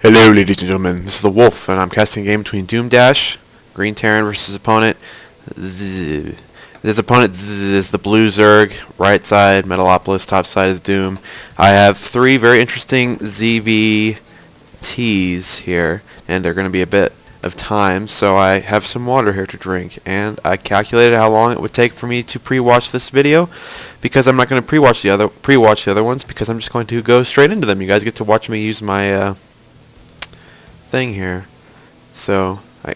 Hello, ladies and gentlemen. This is the Wolf, and I'm casting a game between DoomDash, Green Terran versus opponent Z. This opponent Z is the blue Zerg, right side Metalopolis, top side is Doom. I have three very interesting ZvTs here, and they're going to be a bit of time, so I have some water here to drink, and I calculated how long it would take for me to pre-watch this video, because I'm not going to pre-watch the other ones, because I'm just going to go straight into them. You guys get to watch me use my thing here, so my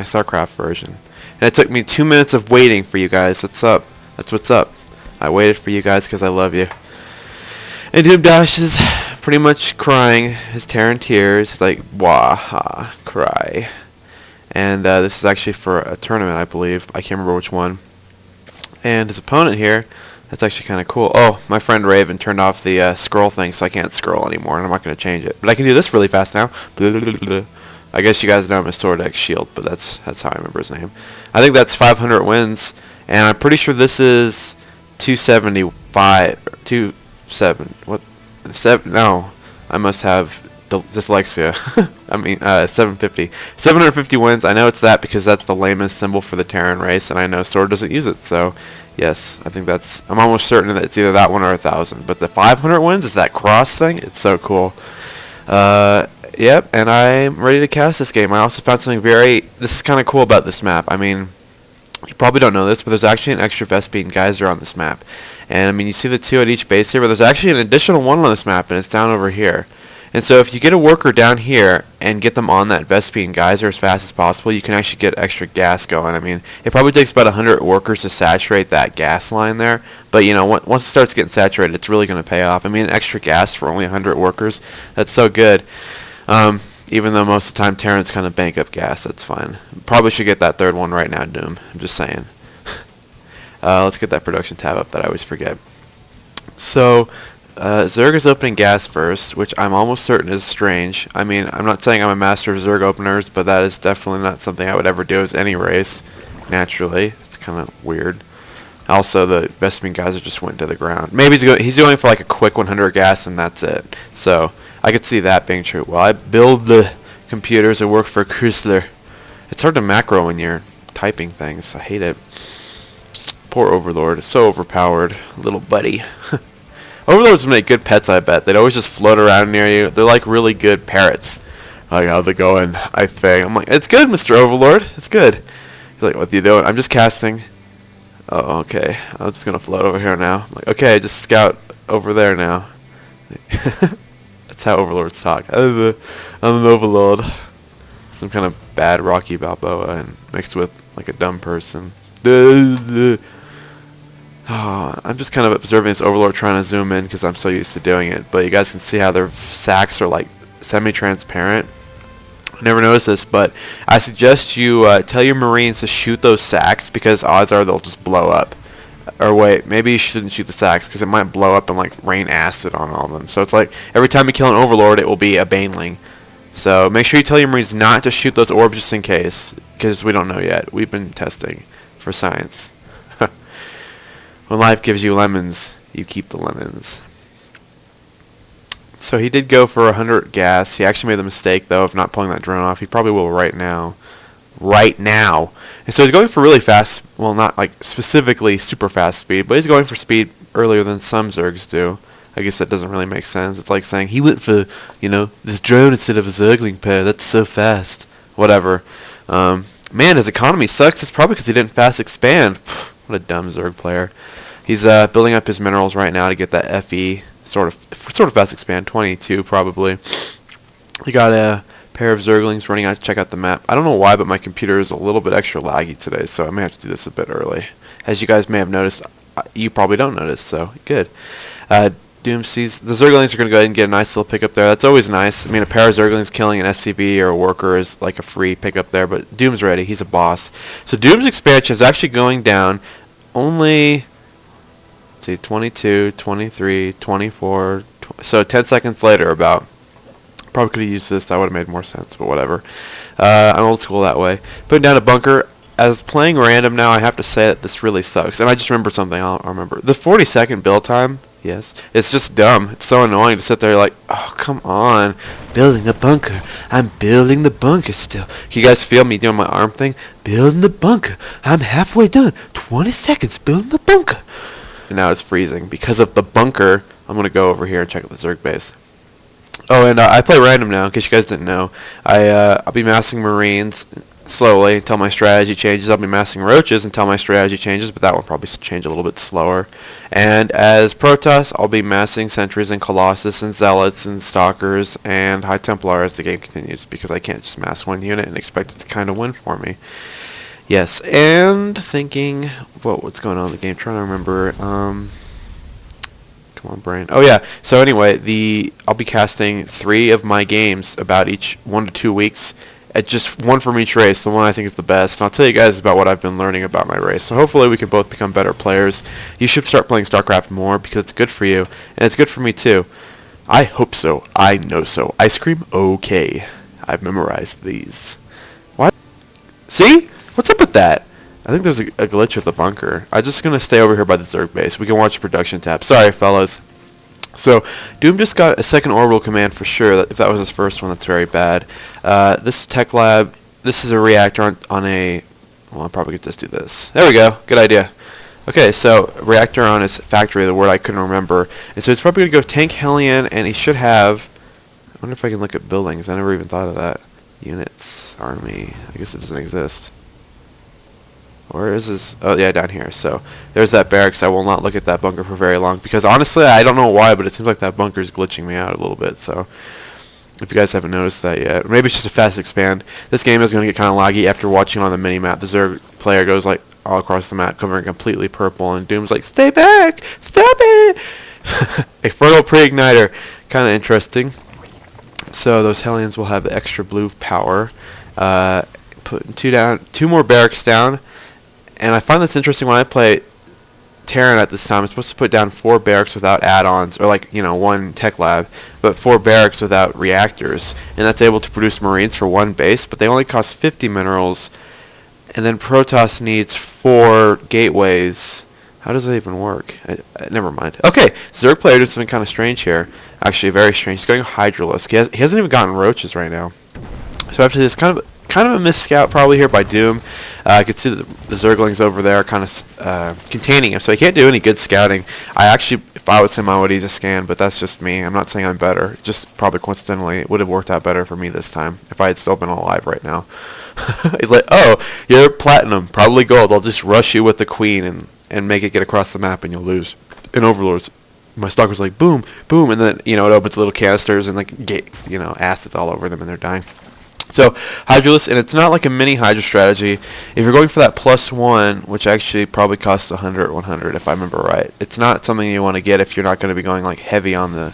StarCraft version, and it took me 2 minutes of waiting for you guys. That's what's up. I waited for you guys because I love you. And DoomDash is pretty much crying his Terran tears. He's like, wah, cry. And this is actually for a tournament, I believe. I can't remember which one. And his opponent here, that's actually kind of cool. Oh, my friend Raven turned off the scroll thing, so I can't scroll anymore, and I'm not going to change it. But I can do this really fast now. I guess you guys know him as Swordx Shield, but that's how I remember his name. I think that's 500 wins, and I'm pretty sure this is 275, no, I must have dyslexia. I mean, 750. 750 wins. I know it's that because that's the lamest symbol for the Terran race, and I know Sword doesn't use it, so yes, I think I'm almost certain that it's either that one or 1,000. But the 500 wins is that cross thing. It's so cool. Yep, and I'm ready to cast this game. I also found something this is kind of cool about this map. I mean, you probably don't know this, but there's actually an extra Vespene geyser on this map. And I mean, you see the two at each base here, but there's actually an additional one on this map, and it's down over here. And so if you get a worker down here and get them on that Vespene geyser as fast as possible, you can actually get extra gas going. I mean, it probably takes about 100 workers to saturate that gas line there. But, you know, once it starts getting saturated, it's really going to pay off. I mean, extra gas for only 100 workers, that's so good. Even though most of the time Terrans kind of bank up gas, that's fine. Probably should get that third one right now, Doom. I'm just saying. Let's get that production tab up that I always forget. So, Zerg is opening gas first, which I'm almost certain is strange. I mean, I'm not saying I'm a master of Zerg openers, but that is definitely not something I would ever do as any race, naturally. It's kind of weird. Also, the Vespene geyser just went to the ground. Maybe he's going for like a quick 100 gas, and that's it. So, I could see that being true. Well, I build the computers and work for Chrysler. It's hard to macro when you're typing things. I hate it. Poor Overlord. It's so overpowered. Little buddy. Overlords make good pets, I bet. They'd always just float around near you. They're like really good parrots. Like, how's it going? I think. I'm like, it's good, Mr. Overlord. It's good. He's like, what are you doing? I'm just casting. Oh, okay. I'm just going to float over here now. I'm like, okay, just scout over there now. That's how Overlords talk. I'm an Overlord. Some kind of bad Rocky Balboa and mixed with like a dumb person. I'm just kind of observing this Overlord trying to zoom in because I'm so used to doing it. But you guys can see how their sacks are like semi-transparent. I never noticed this, but I suggest you tell your Marines to shoot those sacks because odds are they'll just blow up. Or wait, maybe you shouldn't shoot the sacks because it might blow up and like rain acid on all of them. So it's like every time you kill an Overlord, it will be a Baneling. So make sure you tell your Marines not to shoot those orbs just in case, because we don't know yet. We've been testing for science. When life gives you lemons, you keep the lemons. So he did go for 100 gas. He actually made the mistake, though, of not pulling that drone off. He probably will right now. Right now. And so he's going for really fast, well, not like specifically super fast speed, but he's going for speed earlier than some Zergs do. I guess that doesn't really make sense. It's like saying he went for, you know, this drone instead of a Zergling pair. That's so fast. Whatever. Man, his economy sucks. It's probably because he didn't fast expand. What a dumb Zerg player. He's building up his minerals right now to get that FE sort of fast expand, 22 probably. He got a pair of Zerglings running out to check out the map. I don't know why, but my computer is a little bit extra laggy today, so I may have to do this a bit early. As you guys may have noticed, you probably don't notice, so good. Doom sees the Zerglings are going to go ahead and get a nice little pickup there. That's always nice. I mean, a pair of Zerglings killing an SCV or a worker is like a free pickup there, but Doom's ready. He's a boss. So Doom's expansion is actually going down only, let's see, 22, 23, 24, so 10 seconds later about. Probably could have used this. That would have made more sense, but whatever. I'm old school that way. Putting down a bunker. As playing random now, I have to say that this really sucks. And I just remembered something. I'll remember. The 40-second build time Yes. It's just dumb. It's so annoying to sit there like, oh, come on. Building a bunker. I'm building the bunker still. Can you guys feel me doing my arm thing? Building the bunker. I'm halfway done. 20 seconds building the bunker. And now it's freezing. Because of the bunker, I'm going to go over here and check out the Zerg base. Oh, and I play random now, in case you guys didn't know. I'll be massing Marines slowly until my strategy changes. I'll be massing Roaches until my strategy changes, but that will probably change a little bit slower. And as Protoss, I'll be massing Sentries and Colossus and Zealots and Stalkers and High Templar as the game continues, because I can't just mass one unit and expect it to kind of win for me. Yes, and thinking, what's going on in the game? Trying to remember. Come on, brain. Oh yeah. So anyway, I'll be casting 3 of my games about each 1 to 2 weeks. At just one from each race, the one I think is the best. And I'll tell you guys about what I've been learning about my race. So hopefully we can both become better players. You should start playing StarCraft more because it's good for you, and it's good for me too. I hope so. I know so. Ice cream? Okay. I've memorized these. What? See? What's up with that? I think there's a glitch with the bunker. I'm just going to stay over here by the Zerg base. We can watch the production tab. Sorry, fellas. So, Doom just got a second orbital command for sure. If that was his first one, that's very bad. This tech lab, this is a reactor on a... Well, I'll probably just do this. There we go. Good idea. Okay, so reactor on his factory, the word I couldn't remember. And so he's probably going to go tank Hellion, and he should have... I wonder if I can look at buildings. I never even thought of that. Units, army. I guess it doesn't exist. Where is this? Oh, yeah, down here. So there's that barracks. I will not look at that bunker for very long because honestly, I don't know why, but it seems like that bunker is glitching me out a little bit. So if you guys haven't noticed that yet, maybe it's just a fast expand. This game is going to get kind of laggy after watching on the mini map. The Zerg player goes like all across the map, covering completely purple, and Doom's like, "Stay back! Stop it!" A fertile pre-igniter, kind of interesting. So those Hellions will have extra blue power. Putting 2 more barracks down. And I find this interesting when I play Terran at this time. I'm supposed to put down 4 barracks without add-ons, or 1 tech lab, but 4 barracks without reactors, and that's able to produce Marines for 1 base, but they only cost 50 minerals, and then Protoss needs 4 gateways. How does that even work? Never mind. Okay, Zerg player doing something kind of strange here. Actually, very strange. He's going Hydralisk. He hasn't even gotten Roaches right now. So after this, kind of a missed scout probably here by Doom. I could see the Zerglings over there kind of containing him, so he can't do any good scouting. I actually, if I was him, I would use a scan, but that's just me. I'm not saying I'm better. Just probably coincidentally, it would have worked out better for me this time if I had still been alive right now. He's like, oh, you're platinum, probably gold. I'll just rush you with the queen and make it get across the map, and you'll lose. And Overlords. My stalker's like, boom, boom, and then, it opens little canisters and, acids all over them, and they're dying. So, Hydralisk, and it's not like a mini Hydra strategy. If you're going for that +1, which actually probably costs 100 or 100, if I remember right, it's not something you want to get if you're not going to be going heavy on the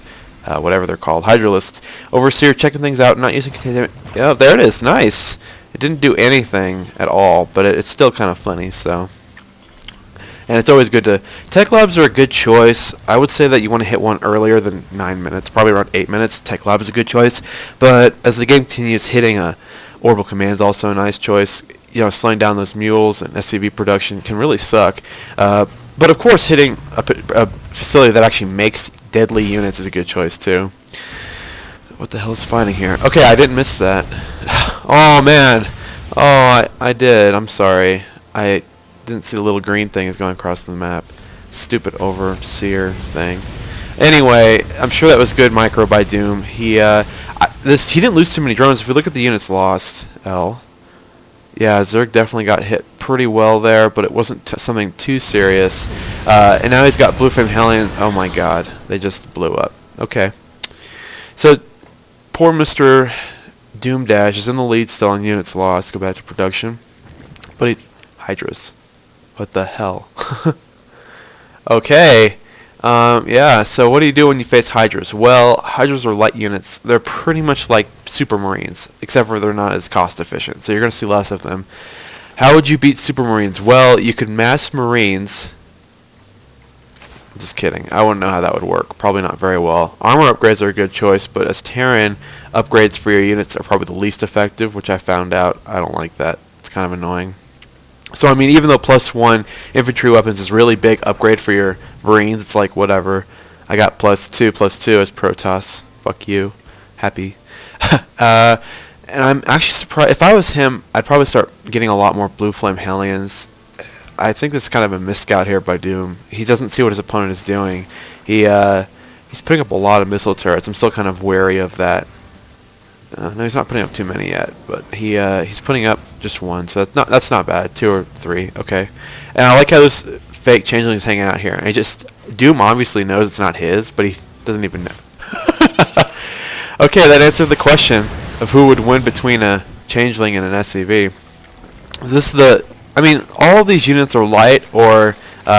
whatever they're called, Hydralisks. Overseer, checking things out, not using containment. Yeah, there it is. Nice. It didn't do anything at all, but it's still kind of funny. So, and it's always good to... Tech labs are a good choice. I would say that you want to hit one earlier than 9 minutes, probably around 8 minutes. Tech lab is a good choice. But as the game continues, hitting a orbital command is also a nice choice. Slowing down those mules and SCV production can really suck. But of course, hitting a facility that actually makes deadly units is a good choice too. What the hell is fighting here? Okay, I didn't miss that. Oh, man. Oh, I did. I'm sorry. I didn't see the little green thing is going across the map. Stupid overseer thing. Anyway, I'm sure that was good micro by Doom. He didn't lose too many drones. If we look at the units lost, yeah, Zerg definitely got hit pretty well there, but it wasn't something too serious. And now he's got Blue Flame Hellion. Oh my God, they just blew up. Okay, so poor Mr. DoomDash is in the lead still on units lost. Go back to production, but Hydras. What the hell? Okay. Yeah, so what do you do when you face Hydras? Well, Hydras are light units. They're pretty much like Super Marines, except for they're not as cost efficient, so you're going to see less of them. How would you beat Super Marines? Well, you could mass Marines. Just kidding. I wouldn't know how that would work. Probably not very well. Armor upgrades are a good choice, but as Terran, upgrades for your units are probably the least effective, which I found out. I don't like that. It's kind of annoying. So, I mean, even though +1 infantry weapons is really big upgrade for your Marines, it's like, whatever. I got +2 as Protoss. Fuck you. Happy. And I'm actually surprised. If I was him, I'd probably start getting a lot more Blue Flame Hellions. I think this is kind of a miscout here by Doom. He doesn't see what his opponent is doing. He's putting up a lot of missile turrets. I'm still kind of wary of that. No, he's not putting up too many yet, but he's putting up just one, so that's not bad. 2 or 3, okay. And I like how this fake changeling is hanging out here. And Doom obviously knows it's not his, but he doesn't even know. Okay, that answered the question of who would win between a changeling and an SCV. I mean, all of these units are light or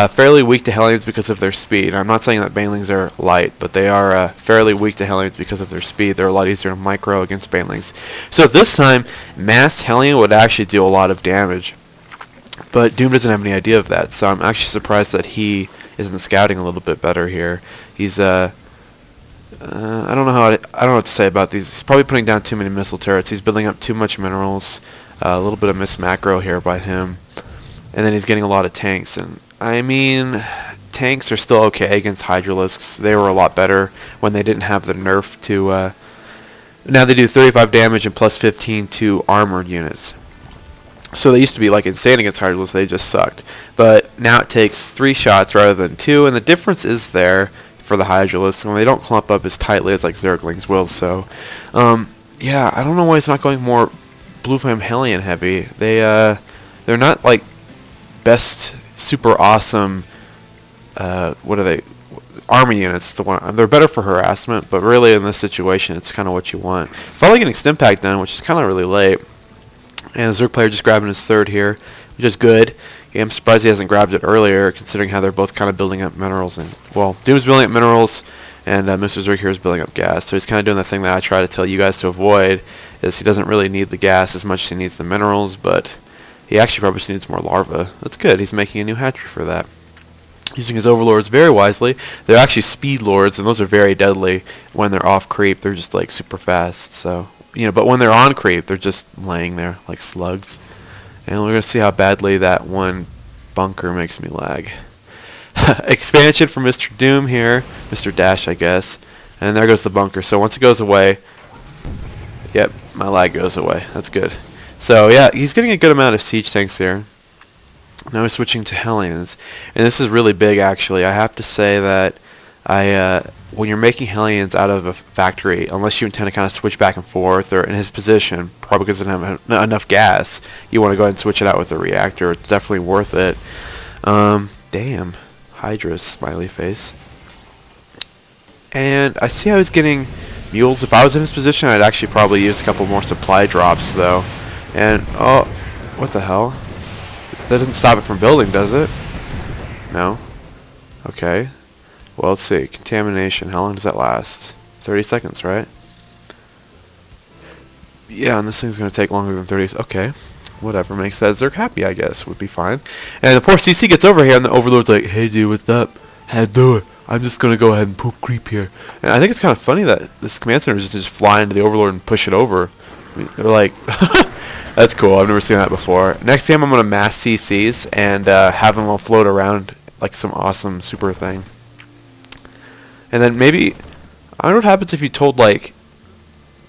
fairly weak to Hellions because of their speed. I'm not saying that Banelings are light, but they are fairly weak to Hellions because of their speed. They're a lot easier to micro against Banelings. So this time, Massed Hellion would actually do a lot of damage. But Doom doesn't have any idea of that, so I'm actually surprised that he isn't scouting a little bit better here. He's I don't know what to say about these. He's probably putting down too many missile turrets. He's building up too much minerals. A little bit of miss macro here by him, and then he's getting a lot of tanks. And I mean, tanks are still okay against Hydralisks. They were a lot better when they didn't have the nerf to. Now they do 35 damage and +15 to armored units. So they used to be like insane against Hydralisks. They just sucked. But now it takes 3 shots rather than 2, and the difference is there for the Hydralisks, and they don't clump up as tightly as like Zerglings will. So, yeah, I don't know why he's not going more Blue Flame Hellion heavy. They're not like best super awesome. What are they? Army units. They're better for harassment, but really in this situation, it's kind of what you want. Finally getting Stim Pack done, which is kind of really late. And the Zerg player just grabbing his 3rd here, which is good. Yeah, I'm surprised he hasn't grabbed it earlier, considering how they're both kind of building up minerals. And well, Doom's building up minerals, and Mr. Zerg here is building up gas. So he's kind of doing the thing that I try to tell you guys to avoid, is he doesn't really need the gas as much as he needs the minerals, but he actually probably just needs more larvae. That's good. He's making a new hatchery for that. Using his overlords very wisely. They're actually speed lords, and those are very deadly when they're off creep. They're just like super fast. So but when they're on creep, they're just laying there like slugs. And we're going to see how badly that one bunker makes me lag. Expansion from Mr. Doom here. Mr. Dash, I guess. And there goes the bunker. So once it goes away, yep, my lag goes away. That's good. So yeah, he's getting a good amount of siege tanks here. Now we're switching to Hellions. And this is really big, actually. I have to say that when you're making Hellions out of a factory, unless you intend to kind of switch back and forth, or in his position, probably because it doesn't have enough gas, you want to go ahead and switch it out with a reactor. It's definitely worth it. Damn. Hydra smiley face. And I see how he's getting mules. If I was in his position, I'd actually probably use a couple more supply drops, though. And, oh, what the hell? That doesn't stop it from building, does it? No? Okay. Well, let's see. Contamination. How long does that last? 30 seconds, right? Yeah, and this thing's going to take longer than 30 seconds. Okay. Whatever makes that Zerg happy, I guess, would be fine. And the poor CC gets over here, and the Overlord's like, hey, dude, what's up? How do it? I'm just going to go ahead and poop creep here. And I think it's kind of funny that this command center is just fly into the Overlord and push it over. I mean, they're like, that's cool. I've never seen that before. Next game, I'm going to mass CCs and have them all float around like some awesome super thing. And then maybe, I don't know what happens if you told like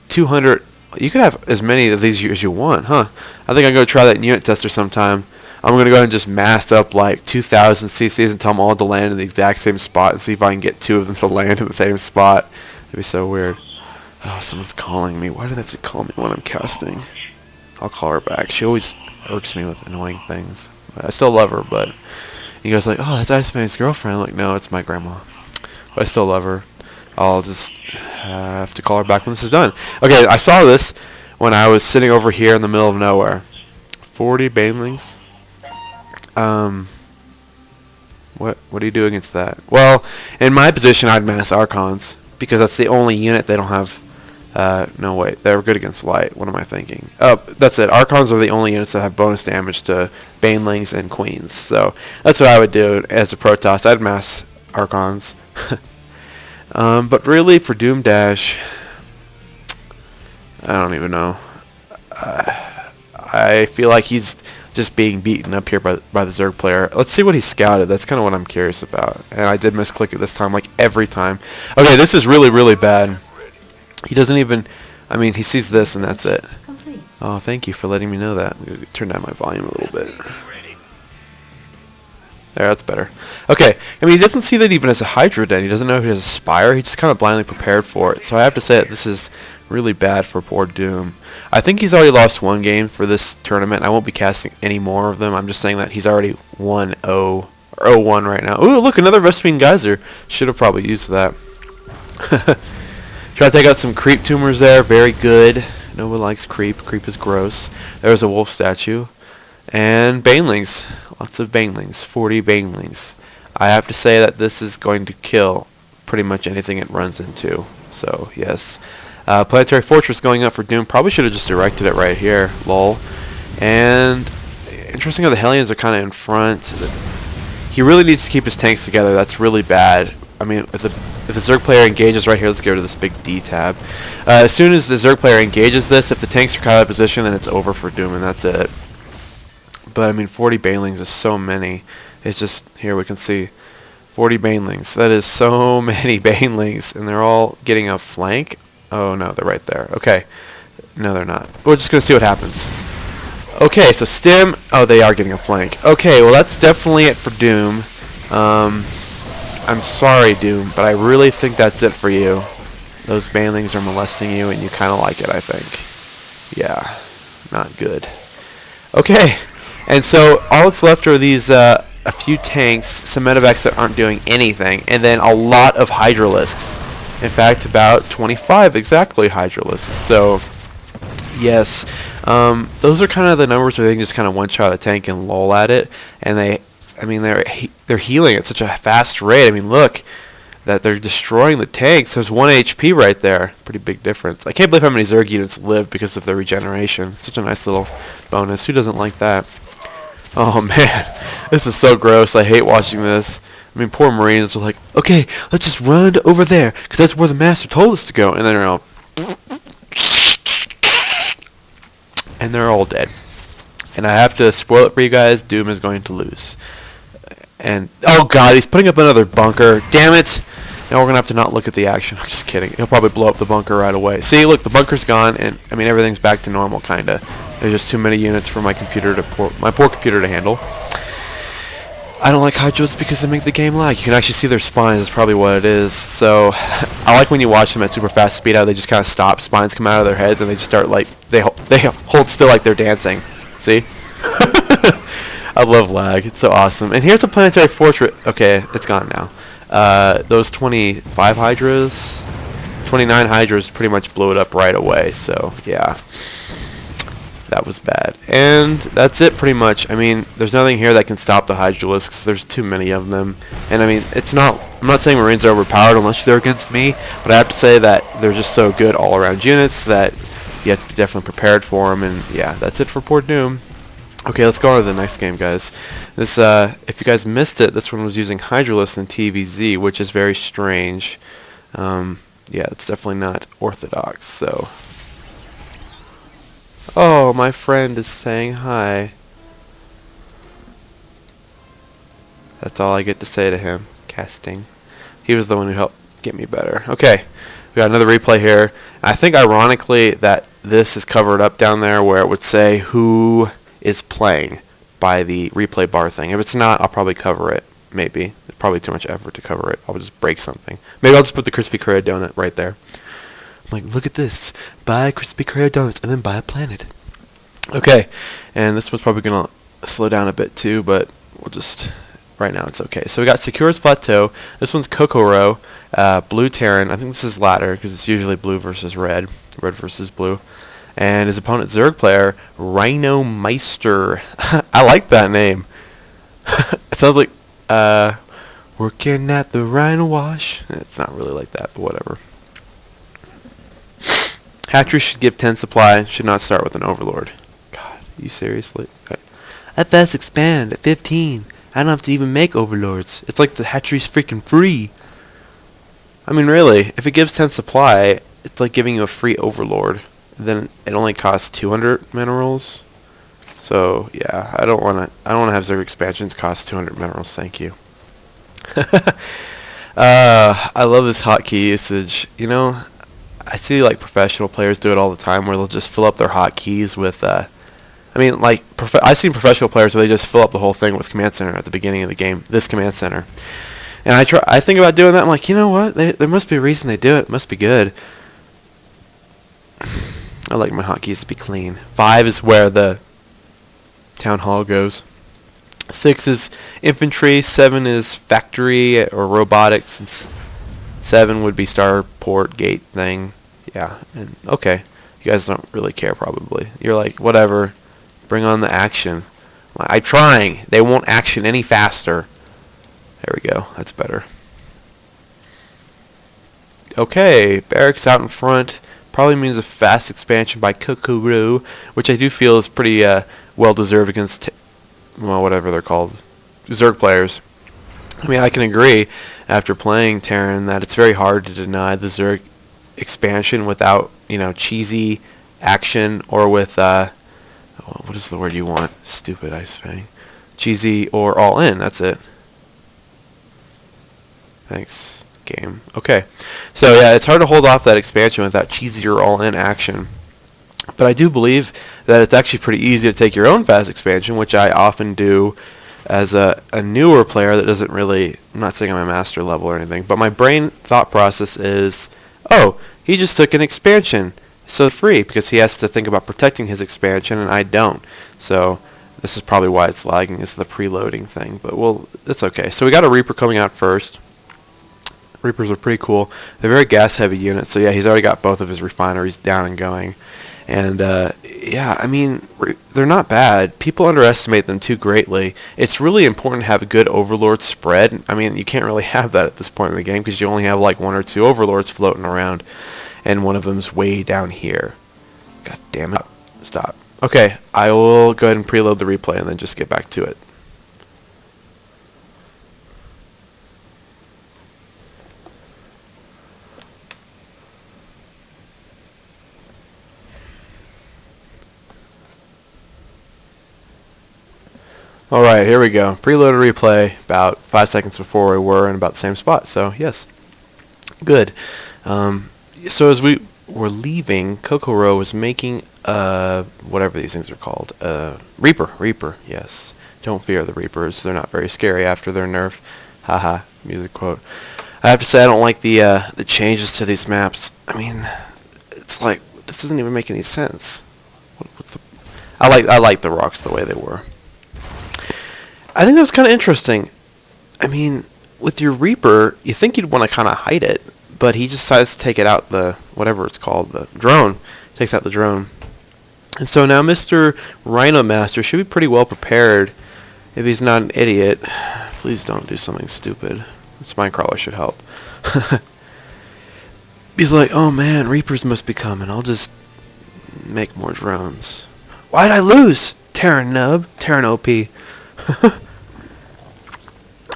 200, you could have as many of these as you want, huh? I think I'm going to try that in unit tester sometime. I'm going to go ahead and just mass up like 2,000 CCs and tell them all to land in the exact same spot and see if I can get 2 of them to land in the same spot. It'd be so weird. Oh, someone's calling me. Why do they have to call me when I'm casting? I'll call her back. She always irks me with annoying things. I still love her, but you guys are like, oh, that's Ice Fan's girlfriend. I'm like, no, it's my grandma. But I still love her. I'll just have to call her back when this is done. Okay, I saw this when I was sitting over here in the middle of nowhere. 40 banelings. What do you do against that? Well, in my position, I'd mass Archons because that's the only unit they don't have. No, wait, they're good against light. What am I thinking? Oh, that's it. Archons are the only units that have bonus damage to banelings and queens. So that's what I would do as a Protoss. I'd mass Archons. But really, for DoomDash, I don't even know. I feel like he's just being beaten up here by the Zerg player. Let's see what he scouted. That's kind of what I'm curious about. And I did misclick it this time, like every time. Okay, this is really, really bad. He doesn't even, I mean, he sees this and that's it. Oh, thank you for letting me know that. I'm going to turn down my volume a little bit. There, that's better. Okay, I mean, he doesn't see that even as a Hydra Den. He doesn't know he has a Spire. He just kind of blindly prepared for it. So I have to say that this is really bad for poor Doom. I think he's already lost one game for this tournament. I won't be casting any more of them. I'm just saying that he's already 1-0 or 0-1 right now. Ooh, look, another Vespene Geyser. Should have probably used that. Try to take out some creep tumors there. Very good. No one likes creep. Creep is gross. There's a wolf statue. And Banelings. Lots of Banelings. 40 Banelings. I have to say that this is going to kill pretty much anything it runs into. So, yes. Planetary Fortress going up for Doom. Probably should have just directed it right here. Lol. And interesting how the Hellions are kind of in front. He really needs to keep his tanks together. That's really bad. I mean, if the Zerg player engages right here, let's go to this big D tab. As soon as the Zerg player engages this, if the tanks are out of position, then it's over for Doom, and that's it. But, I mean, 40 Banelings is so many. It's just, here we can see 40 Banelings. That is so many Banelings, and they're all getting a flank. Oh, no, they're right there. Okay. No, they're not. We're just going to see what happens. Okay, so Stim. Oh, they are getting a flank. Okay, well, that's definitely it for Doom. I'm sorry, Doom, but I really think that's it for you. Those Banelings are molesting you, and you kind of like it, I think. Yeah, not good. Okay. And so all that's left are these a few tanks, some medevacs that aren't doing anything, and then a lot of Hydralisks. In fact, about 25 exactly Hydralisks. So, yes, those are kind of the numbers where they can just kind of one-shot a tank and lull at it. And they're healing at such a fast rate. I mean, look, that they're destroying the tanks. There's 1 HP right there. Pretty big difference. I can't believe how many Zerg units live because of their regeneration. Such a nice little bonus. Who doesn't like that? Oh man, this is so gross. I hate watching this. I mean, poor Marines are like, okay, let's just run over there, because that's where the Master told us to go. And then they're all dead. And I have to spoil it for you guys, Doom is going to lose. And, oh god, he's putting up another bunker. Damn it! Now we're going to have to not look at the action. I'm just kidding. He'll probably blow up the bunker right away. See, look, the bunker's gone, and, I mean, everything's back to normal, kind of. There's just too many units for my computer to my poor computer to handle. I don't like Hydras because they make the game lag. You can actually see their spines. That's probably what it is. So I like when you watch them at super fast speed out. They just kind of stop. Spines come out of their heads and they just start like they hold still like they're dancing. See? I love lag. It's so awesome. And here's a planetary fortress. Okay, it's gone now. Those 25 Hydras, 29 Hydras pretty much blew it up right away. So yeah. That was bad. And that's it pretty much. I mean, there's nothing here that can stop the Hydralisks. There's too many of them. And I mean, I'm not saying Marines are overpowered unless they're against me, but I have to say that they're just so good all around units that you have to be definitely prepared for them. And yeah, that's it for poor Doom. Okay, let's go on to the next game, guys. This, if you guys missed it, this one was using Hydralisk and TvZ, which is very strange. Yeah, it's definitely not orthodox, so... Oh, my friend is saying hi. That's all I get to say to him. Casting. He was the one who helped get me better. Okay, we got another replay here. I think ironically that this is covered up down there where it would say who is playing by the replay bar thing. If it's not, I'll probably cover it. Maybe. It's probably too much effort to cover it. I'll just break something. Maybe I'll just put the Crispy Kraya donut right there. I'm like, look at this. Buy Crispy Kraya donuts and then buy a planet. Okay, and this one's probably going to slow down a bit too, but we'll just... Right now it's okay. So we got Secures Plateau. This one's KoKoRo, Blue Terran. I think this is ladder because it's usually blue versus red. Red versus blue. And his opponent, Zerg player, Rhinomiester. I like that name. It sounds like working at the Rhino Wash. It's not really like that, but whatever. Hatchery should give 10 supply. Should not start with an Overlord. God, you seriously? FS expand at 15. I don't have to even make Overlords. It's like the hatchery's freaking free. I mean, really, if it gives 10 supply, it's like giving you a free Overlord. Then it only costs 200 minerals. So yeah, I don't want to have Zerg expansions cost 200 minerals. Thank you. I love this hotkey usage. You know, I see like professional players do it all the time, where they'll just fill up their hotkeys with. I mean, like I've seen professional players where they just fill up the whole thing with command center at the beginning of the game. This command center, and I think about doing that. I'm like, you know what? There must be a reason they do it. It must be good. I like my hotkeys to be clean. 5 is where the town hall goes. 6 is infantry. 7 is factory or robotics. And 7 would be starport gate thing. Yeah. And okay, you guys don't really care probably. You're like, whatever. Bring on the action. I'm trying. They won't action any faster. There we go. That's better. Okay, barracks out in front. Probably means a fast expansion by KoKoRo, which I do feel is pretty well deserved against, well, whatever they're called, Zerg players. I mean, I can agree after playing Terran that it's very hard to deny the Zerg expansion without, you know, cheesy action or with what is the word you want? Stupid Ice Fang. Cheesy or all in. That's it. Thanks. Game. Okay, so yeah, it's hard to hold off that expansion without cheesy or all-in action. But I do believe that it's actually pretty easy to take your own fast expansion, which I often do as a newer player that doesn't really, I'm not saying I'm a master level or anything, but my brain thought process is, oh, he just took an expansion, so free, because he has to think about protecting his expansion, and I don't. So this is probably why it's lagging, is the preloading thing, but well, it's okay. So we got a Reaper coming out first. Reapers are pretty cool. They're very gas-heavy units, so yeah, he's already got both of his refineries down and going. And yeah, I mean, they're not bad. People underestimate them too greatly. It's really important to have a good Overlord spread. I mean, you can't really have that at this point in the game because you only have like 1 or 2 Overlords floating around, and one of them's way down here. God damn it. Stop. Okay, I will go ahead and preload the replay and then just get back to it. Alright, here we go. Preloaded replay about 5 seconds before we were in about the same spot. So, yes. Good. So as we were leaving, KoKoRo was making, whatever these things are called. Reaper, yes. Don't fear the Reapers. They're not very scary after their nerf. Haha, music quote. I have to say I don't like the changes to these maps. I mean, it's like, this doesn't even make any sense. What's the... I like the rocks the way they were. I think that was kind of interesting. I mean, with your Reaper, you think you'd want to kind of hide it, but he just decides to take it out, the whatever it's called, the drone. Takes out the drone. And so now Mr. Rhinomiester should be pretty well prepared if he's not an idiot. Please don't do something stupid. This Minecrawler should help. He's like, oh man, Reapers must be coming. I'll just make more drones. Why'd I lose? Terran nub. Terran OP.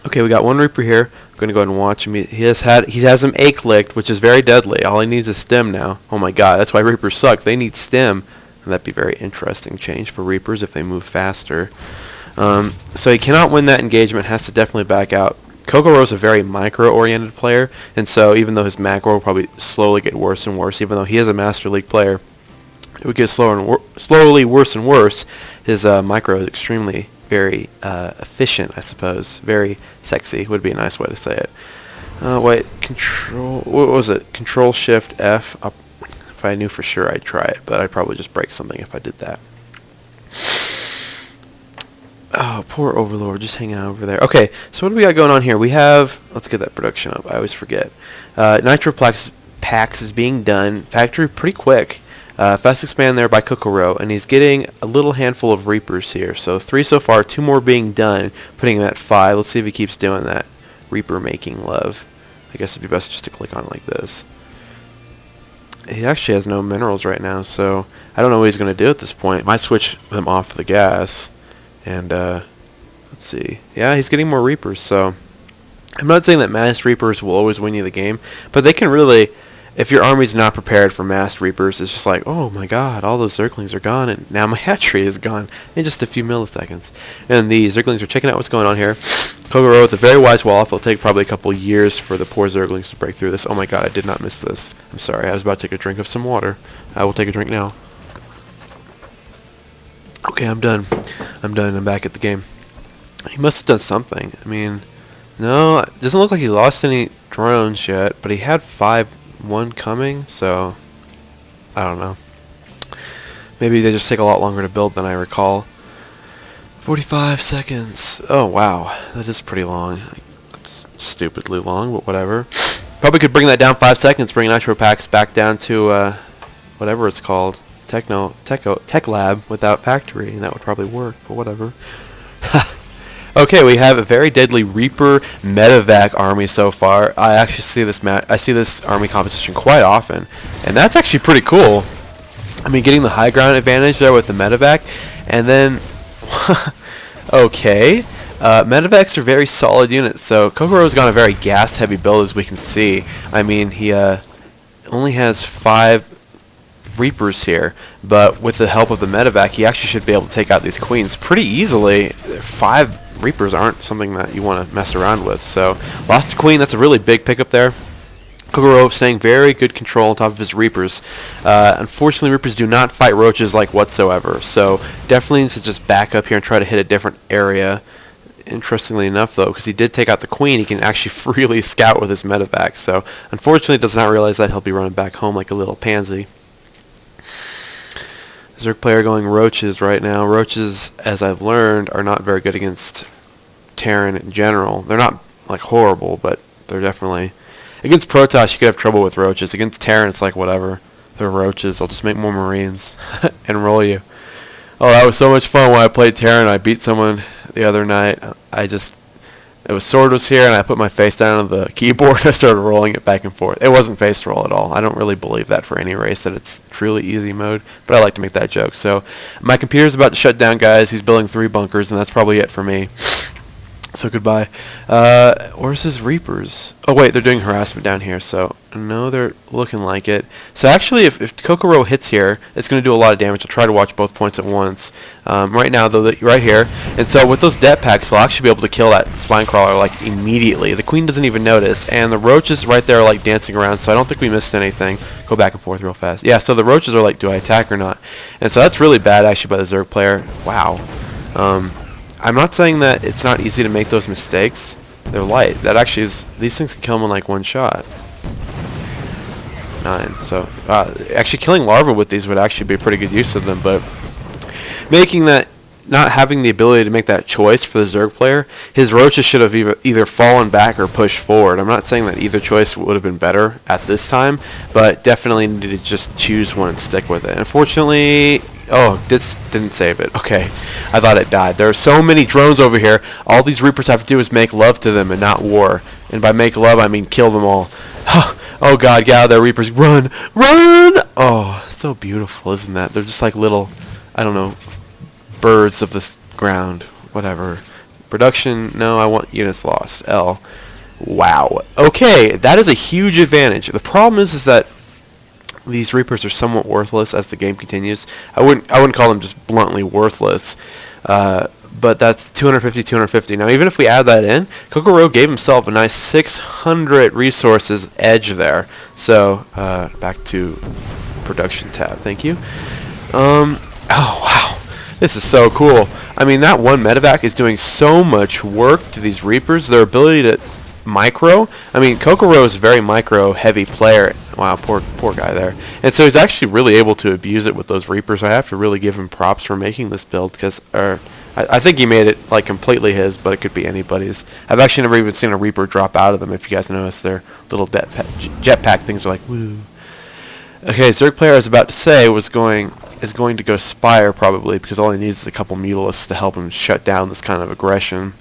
Okay, we got one Reaper here. I'm going to go ahead and watch him. He has him A-clicked, which is very deadly. All he needs is stem now. Oh my god, that's why Reapers suck. They need stem. And that'd be a very interesting change for Reapers if they move faster. So he cannot win that engagement. Has to definitely back out. KoKoRo's a very micro-oriented player, and so even though his macro will probably slowly get worse and worse, even though he is a Master League player, it would get slowly worse and worse. His micro is extremely very efficient, I suppose. Very sexy would be a nice way to say it. Wait, what was it? Control Shift F. If I knew for sure, I'd try it, but I'd probably just break something if I did that. Oh, poor Overlord, just hanging out over there. Okay, so what do we got going on here? We have, let's get that production up. I always forget. Nitro packs is being done. Factory pretty quick. Fast expand there by KoKoRo, and he's getting a little handful of Reapers here. So 3 so far, 2 more being done, putting him at 5. Let's see if he keeps doing that. Reaper making love. I guess it'd be best just to click on it like this. He actually has no minerals right now, so I don't know what he's going to do at this point. Might switch them off the gas. And, let's see. Yeah, he's getting more Reapers, so I'm not saying that Mass Reapers will always win you the game, but they can really if your army's not prepared for massed Reapers, it's just like, oh my god, all those Zerglings are gone, and now my hatchery is gone in just a few milliseconds. And the Zerglings are checking out what's going on here. KoKoRo with a very wise wall off. It'll take probably a couple years for the poor Zerglings to break through this. Oh my god, I did not miss this. I'm sorry, I was about to take a drink of some water. I will take a drink now. Okay, I'm done. I'm back at the game. He must have done something. I mean, no, it doesn't look like he lost any drones yet, but he had 1 coming, so I don't know. Maybe they just take a lot longer to build than I recall. 45 seconds. Oh wow, that is pretty long. It's stupidly long, but whatever. Probably could bring that down 5 seconds, bring Nitro Packs back down to whatever it's called, Tech Lab without Factory, and that would probably work, but whatever. Okay, we have a very deadly Reaper medevac army so far. I actually see this army composition quite often, and that's actually pretty cool. I mean, getting the high ground advantage there with the medevac, and then okay, medevacs are very solid units. So KoKoRo's got a very gas-heavy build, as we can see. I mean, he only has 5 Reapers here, but with the help of the medevac, he actually should be able to take out these queens pretty easily. 5 Reapers aren't something that you want to mess around with. So lost a queen. That's a really big pickup there. KoKoRo staying very good control on top of his Reapers. Unfortunately, Reapers do not fight roaches like whatsoever. So definitely needs to just back up here and try to hit a different area. Interestingly enough, though, because he did take out the queen, he can actually freely scout with his medevac. So unfortunately, does not realize that he'll be running back home like a little pansy. Zerg player going roaches right now. Roaches, as I've learned, are not very good against Terran in general. They're not like horrible, but they're definitely against Protoss. You could have trouble with roaches. Against Terran, it's like whatever. They're roaches. I'll just make more Marines and roll you. Oh, that was so much fun when I played Terran. I beat someone the other night. Sword was here, and I put my face down on the keyboard and I started rolling it back and forth. It wasn't face roll at all. I don't really believe that for any race, that it's truly easy mode, but I like to make that joke. So my computer's about to shut down, guys. He's building 3 bunkers, and that's probably it for me. So goodbye. Where's his Reapers? Oh wait, they're doing harassment down here, so no, they're looking like it. So actually, if KoKoRo hits here, it's going to do a lot of damage. I'll try to watch both points at once. Right now, though, right here. And so with those det packs, they'll actually be able to kill that spine crawler like immediately. The queen doesn't even notice, and the roaches right there are like dancing around, so I don't think we missed anything. Go back and forth real fast. Yeah, so the roaches are like, do I attack or not? And so that's really bad actually by the Zerg player. Wow. I'm not saying that it's not easy to make those mistakes. They're light. That actually is, these things can kill them in like 1 shot. 9. So actually killing larvae with these would actually be a pretty good use of them, but making that, not having the ability to make that choice for the Zerg player, his roaches should have either fallen back or pushed forward. I'm not saying that either choice would have been better at this time, but definitely needed to just choose one and stick with it. Unfortunately, oh, this didn't save it. Okay, I thought it died. There are so many drones over here. All these Reapers have to do is make love to them and not war. And by make love, I mean kill them all. Oh god, get out of there, Reapers. Run! Run! Oh, so beautiful, isn't that? They're just like little, I don't know, birds of the ground. Whatever. Production, no, I want units lost. L. Wow. Okay, that is a huge advantage. The problem is that these Reapers are somewhat worthless as the game continues. I wouldn't call them just bluntly worthless, but that's 250, 250. Now, even if we add that in, KoKoRo gave himself a nice 600 resources edge there. So, back to production tab. Thank you. Oh, wow. This is so cool. I mean, that one medevac is doing so much work to these Reapers. Their ability to micro. I mean, KoKoRo is a very micro-heavy player. Wow, poor guy there. And so he's actually really able to abuse it with those Reapers. I have to really give him props for making this build, because I think he made it like completely his, but it could be anybody's. I've actually never even seen a Reaper drop out of them. If you guys notice, their little jetpack things are like woo. Okay, Zerg player I was about to say is going to go Spire probably, because all he needs is a couple Mutalisks to help him shut down this kind of aggression,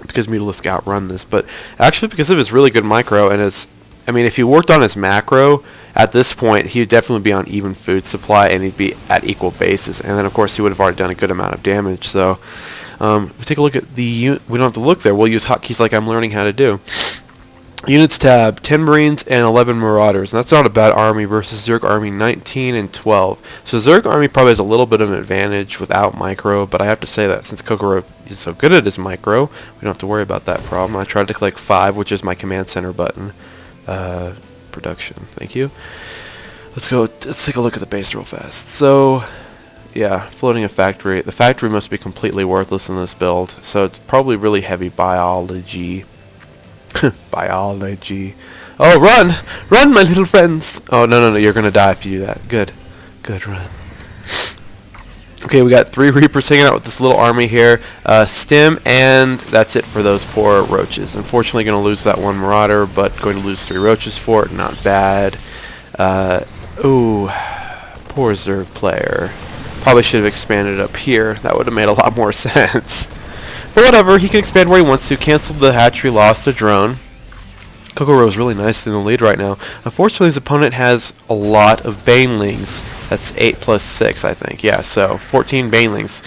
because Mutalisks outrun this. But actually, because of his really good micro and his, I mean, if he worked on his macro at this point, he would definitely be on even food supply, and he'd be at equal bases. And then, of course, he would have already done a good amount of damage. So, we take a look at the. We don't have to look there. We'll use hotkeys like I'm learning how to do. Units tab, 10 Marines and 11 Marauders. And that's not a bad army versus Zerg army 19 and 12. So Zerg army probably has a little bit of an advantage without micro, but I have to say that since KoKoRo is so good at his micro, we don't have to worry about that problem. I tried to click 5, which is my command center button. Production, thank you. Let's take a look at the base real fast. So, yeah, floating a factory. The factory must be completely worthless in this build, so it's probably really heavy biology. Biology. Oh, run! Run, my little friends! Oh, no, you're gonna die if you do that. Good, run. Okay, we got 3 Reapers hanging out with this little army here. Stim, and that's it for those poor roaches. Unfortunately, gonna lose that 1 Marauder, but going to lose 3 roaches for it. Not bad. Ooh, poor Zerg player. Probably should have expanded up here. That would have made a lot more sense. But whatever, he can expand where he wants to. Canceled the hatchery, lost a drone. KoKoRo is really nice in the lead right now. Unfortunately, his opponent has a lot of banelings. That's 8 plus 6, I think. Yeah, so 14 banelings.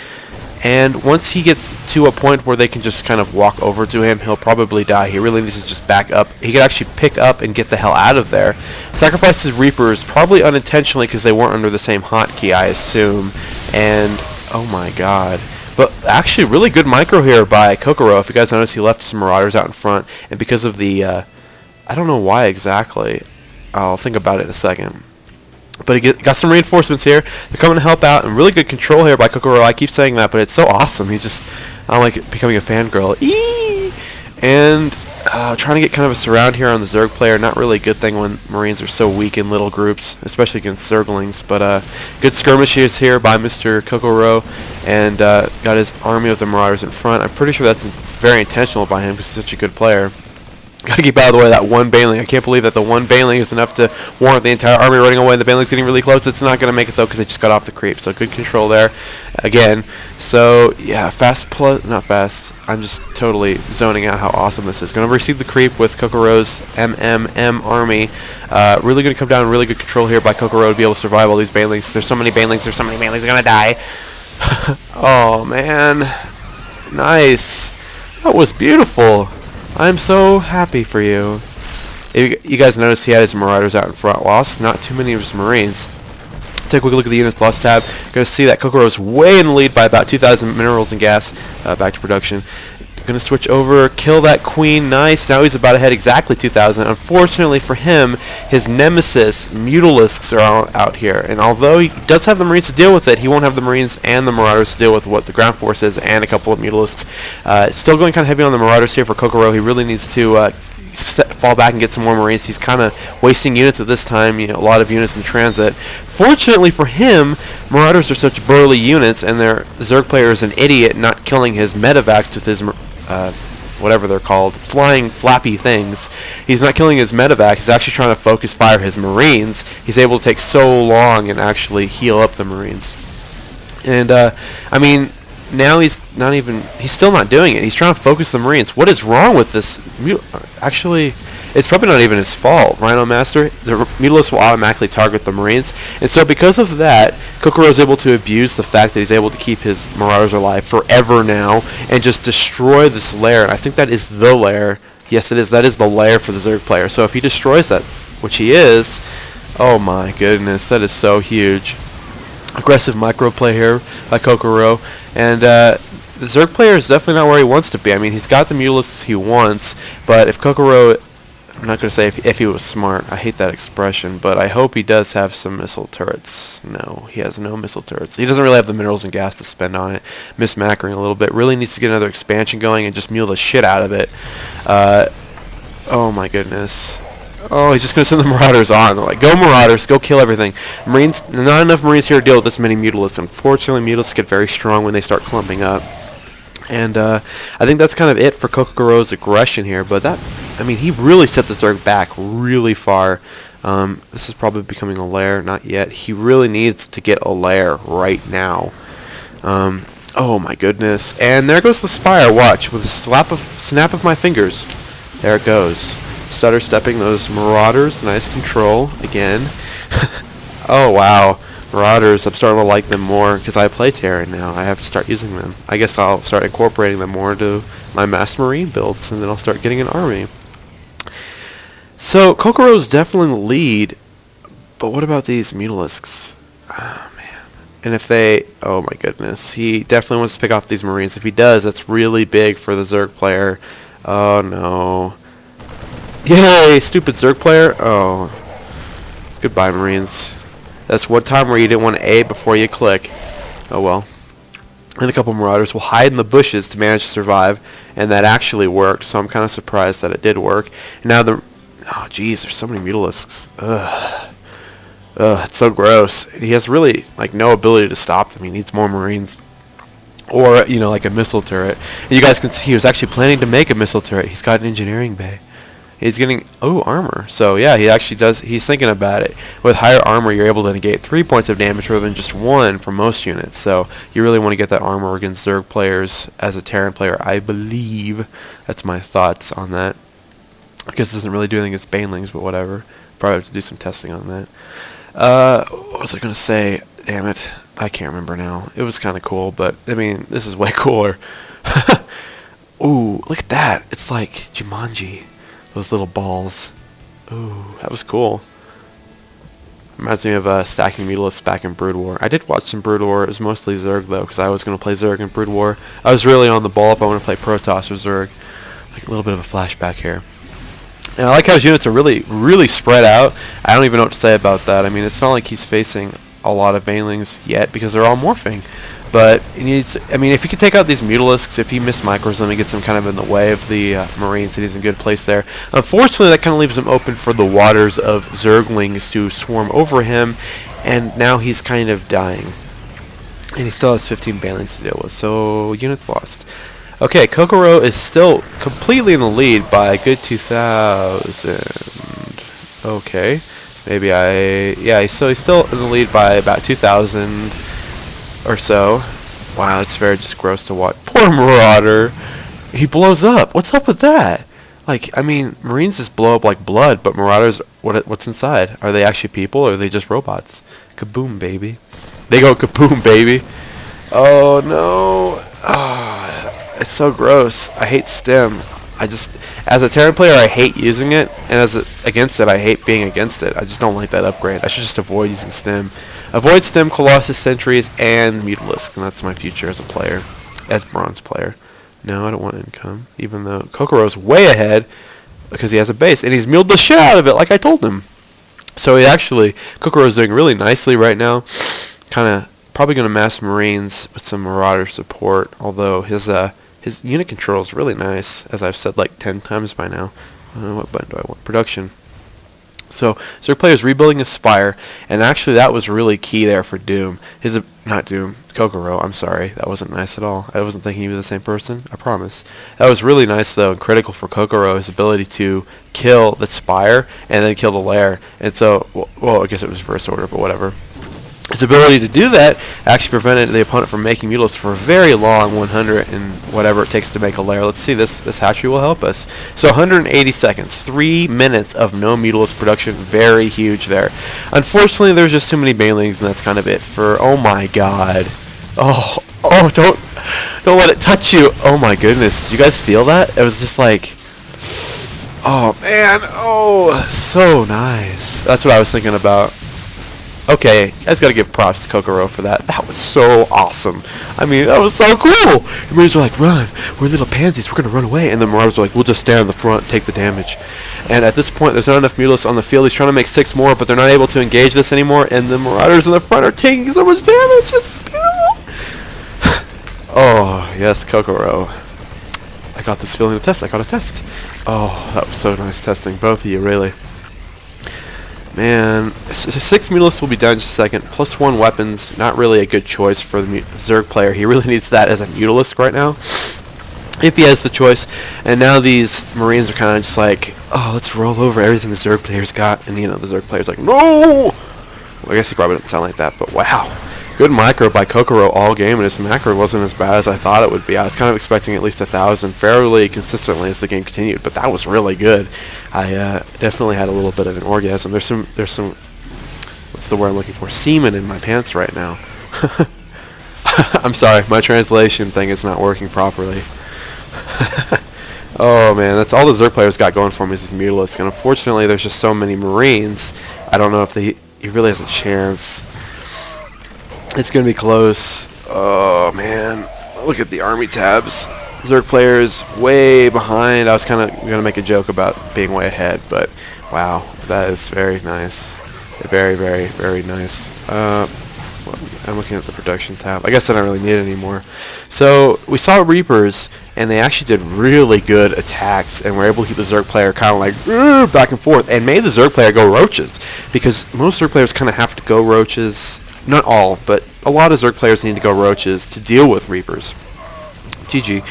And once he gets to a point where they can just kind of walk over to him, he'll probably die. He really needs to just back up. He could actually pick up and get the hell out of there. Sacrifice his Reapers, probably unintentionally because they weren't under the same hotkey, I assume. And, oh my god. But actually, really good micro here by KoKoRo. If you guys notice, he left some Marauders out in front. And because of the, I don't know why exactly. I'll think about it in a second. But he got some reinforcements here. They're coming to help out, and really good control here by KoKoRo. I keep saying that, but it's so awesome. He's just, I don't like becoming a fangirl. Eee! And trying to get kind of a surround here on the Zerg player. Not really a good thing when Marines are so weak in little groups, especially against Zerglings. But good skirmishes here by Mr. KoKoRo, and got his army of the Marauders in front. I'm pretty sure that's very intentional by him because he's such a good player. Gotta keep out of the way of that 1 Baneling. I can't believe that the 1 Baneling is enough to warrant the entire army running away. The Baneling's getting really close. It's not going to make it, though, because they just got off the creep. So good control there. Again, so, yeah, not fast. I'm just totally zoning out how awesome this is. Going to receive the creep with KoKoRo's MMM army. Really going to come down. Really good control here by KoKoRo to be able to survive all these Banelings. There's so many Banelings. They're going to die. Oh, man. Nice. That was beautiful. I'm so happy for you. You guys noticed he had his Marauders out in front. Lost not too many of his Marines. Take a quick look at the units lost tab. Going to see that KoKoRo is way in the lead by about 2,000 minerals and gas. Back to production. Going to switch over, kill that queen. Nice. Now he's about ahead exactly 2,000. Unfortunately for him, his nemesis, Mutalisks, are all out here. And although he does have the Marines to deal with it, he won't have the Marines and the Marauders to deal with what the ground force is and a couple of Mutalisks. Still going kind of heavy on the Marauders here for KoKoRo. He really needs to fall back and get some more Marines. He's kind of wasting units at this time, a lot of units in transit. Fortunately for him, Marauders are such burly units, and their Zerg player is an idiot not killing his medevacs with his whatever they're called, flying flappy things. He's not killing his medevac. He's actually trying to focus fire his Marines. He's able to take so long and actually heal up the Marines. And I mean, now he's still not doing it. He's trying to focus the Marines. What is wrong with this? Actually, it's probably not even his fault. Rhinomiester, the Mutalisks will automatically target the Marines. And so because of that, KoKoRo is able to abuse the fact that he's able to keep his Marauders alive forever now and just destroy this lair. And I think that is the lair. Yes, it is. That is the lair for the Zerg player. So if he destroys that, which he is, oh my goodness, that is so huge. Aggressive micro play here by KoKoRo. And the Zerg player is definitely not where he wants to be. I mean, he's got the Mutalisks he wants, but if KoKoRo, I'm not going to say if he was smart. I hate that expression, but I hope he does have some missile turrets. No, he has no missile turrets. He doesn't really have the minerals and gas to spend on it. Mismacking a little bit. Really needs to get another expansion going and just mule the shit out of it. Oh my goodness. Oh, he's just going to send the Marauders on. They're like, go Marauders, go kill everything. Marines, not enough Marines here to deal with this many Mutalisks. Unfortunately, Mutalisks get very strong when they start clumping up. And I think that's kind of it for KoKoRo's aggression here. But that, I mean, he really set the Zerg back really far. This is probably becoming a lair. Not yet. He really needs to get a lair right now. Oh my goodness. And there goes the Spire. Watch. With a snap of my fingers. There it goes. Stutter stepping those Marauders. Nice control. Again. Oh wow. Marauders, I'm starting to like them more because I play Terran now. I have to start using them. I guess I'll start incorporating them more into my Mass Marine builds, and then I'll start getting an army. So KoKoRo's definitely in the lead, but what about these Mutalisks? Oh man. And if they, oh my goodness, he definitely wants to pick off these Marines. If he does, that's really big for the Zerg player. Oh no. Yay, stupid Zerg player. Oh. Goodbye, Marines. That's one time where you didn't want to A before you click. Oh well. And a couple Marauders will hide in the bushes to manage to survive, and that actually worked, so I'm kind of surprised that it did work. And now the... Oh, jeez, there's so many Mutalisks. Ugh. Ugh, it's so gross. He has really, like, no ability to stop them. He needs more Marines. Or, you know, like a missile turret. And you guys can see he was actually planning to make a missile turret. He's got an engineering bay. He's getting, oh, armor. So, yeah, he actually does, he's thinking about it. With higher armor, you're able to negate 3 points of damage rather than just 1 for most units. So, you really want to get that armor against Zerg players as a Terran player, I believe. That's my thoughts on that. I guess it doesn't really do anything against Banelings, but whatever. Probably have to do some testing on that. What was I going to say? Damn it. I can't remember now. It was kind of cool, but, I mean, this is way cooler. Ooh, look at that. It's like Jumanji. Those little balls. Ooh, that was cool. Reminds me of stacking Mutalisks back in Brood War. I did watch some Brood War. It was mostly Zerg, though, because I was going to play Zerg in Brood War. I was really on the ball if I want to play Protoss or Zerg. Like a little bit of a flashback here. And I like how his units are really, really spread out. I don't even know what to say about that. I mean, it's not like he's facing a lot of Banelings yet, because they're all morphing. But he needs, I mean, if he could take out these Mutalisks, if he mismicros them and gets them kind of in the way of the Marines, then he's in a good place there. Unfortunately, that kind of leaves him open for the waters of Zerglings to swarm over him, and now he's kind of dying. And he still has 15 Banelings to deal with, so units lost. Okay, KoKoRo is still completely in the lead by a good 2,000. Okay, maybe yeah, so he's still in the lead by about 2,000. Or so. Wow, it's very just gross to watch. Poor Marauder. He blows up. What's up with that? Like, I mean, Marines just blow up like blood, but Marauders, what's inside? Are they actually people, or are they just robots? Kaboom, baby. They go kaboom, baby. Oh, no. Oh, it's so gross. I hate STEM. As a Terran player, I hate using it, and against it, I hate being against it. I just don't like that upgrade. I should just avoid using STEM. Avoid STEM, Colossus, Sentries, and Mutalisk, and that's my future as a player, as bronze player. No, I don't want income, even though KoKoRo's way ahead because he has a base, and he's milled the shit out of it like I told him. So KoKoRo's doing really nicely right now. Kind of probably going to mass Marines with some Marauder support, although his unit control is really nice, as I've said like 10 times by now. What button do I want? Production. So Zerg player is rebuilding a Spire, and actually that was really key there for Doom. Not Doom, KoKoRo, I'm sorry. That wasn't nice at all. I wasn't thinking he was the same person, I promise. That was really nice, though, and critical for KoKoRo, his ability to kill the Spire and then kill the lair. And so, well, I guess it was reverse order, but whatever. His ability to do that actually prevented the opponent from making Mutalisks for a very long 100 and whatever it takes to make a lair. Let's see, this hatchery will help us. So 180 seconds, 3 minutes of no Mutalisk production, very huge there. Unfortunately, there's just too many Banelings, and that's kind of it for, oh my god. Oh, don't let it touch you. Oh my goodness, did you guys feel that? It was just like, oh man, oh, so nice. That's what I was thinking about. Okay, you guys gotta give props to KoKoRo for that. That was so awesome. I mean, that was so cool. The Marines were like, run. We're little pansies. We're gonna run away. And the Marauders were like, we'll just stand in the front and take the damage. And at this point, there's not enough Mutalisks on the field. He's trying to make 6 more, but they're not able to engage this anymore. And the Marauders in the front are taking so much damage. It's beautiful. Oh, yes, KoKoRo. I got this feeling of test. I got a test. Oh, that was so nice testing. Both of you, really. Man, 6 Mutalisks will be down in just a second. +1 weapons, not really a good choice for the Zerg player. He really needs that as a Mutalisk right now, if he has the choice. And now these Marines are kind of just like, oh, let's roll over everything the Zerg player's got. And, you know, the Zerg player's like, no! Well, I guess he probably doesn't sound like that, but wow. Good micro by KoKoRo all game, and his macro wasn't as bad as I thought it would be. I was kind of expecting at least 1,000 fairly consistently as the game continued, but that was really good. I definitely had a little bit of an orgasm. There's some, what's the word I'm looking for? Semen in my pants right now. I'm sorry, my translation thing is not working properly. Oh man, that's all the Zerg players got going for him is his Mutalisk, and unfortunately there's just so many Marines. I don't know if he really has a chance. It's gonna be close. Oh man, look at the army tabs. Zerg players way behind. I was kind of gonna make a joke about being way ahead, but wow, that is very nice. Very, very, very nice. I'm looking at the production tab. I guess I don't really need it anymore. So we saw Reapers, and they actually did really good attacks, and were able to keep the Zerg player kind of like back and forth, and made the Zerg player go roaches, because most Zerg players kind of have to go roaches. Not all, but a lot of Zerg players need to go roaches to deal with Reapers. GG.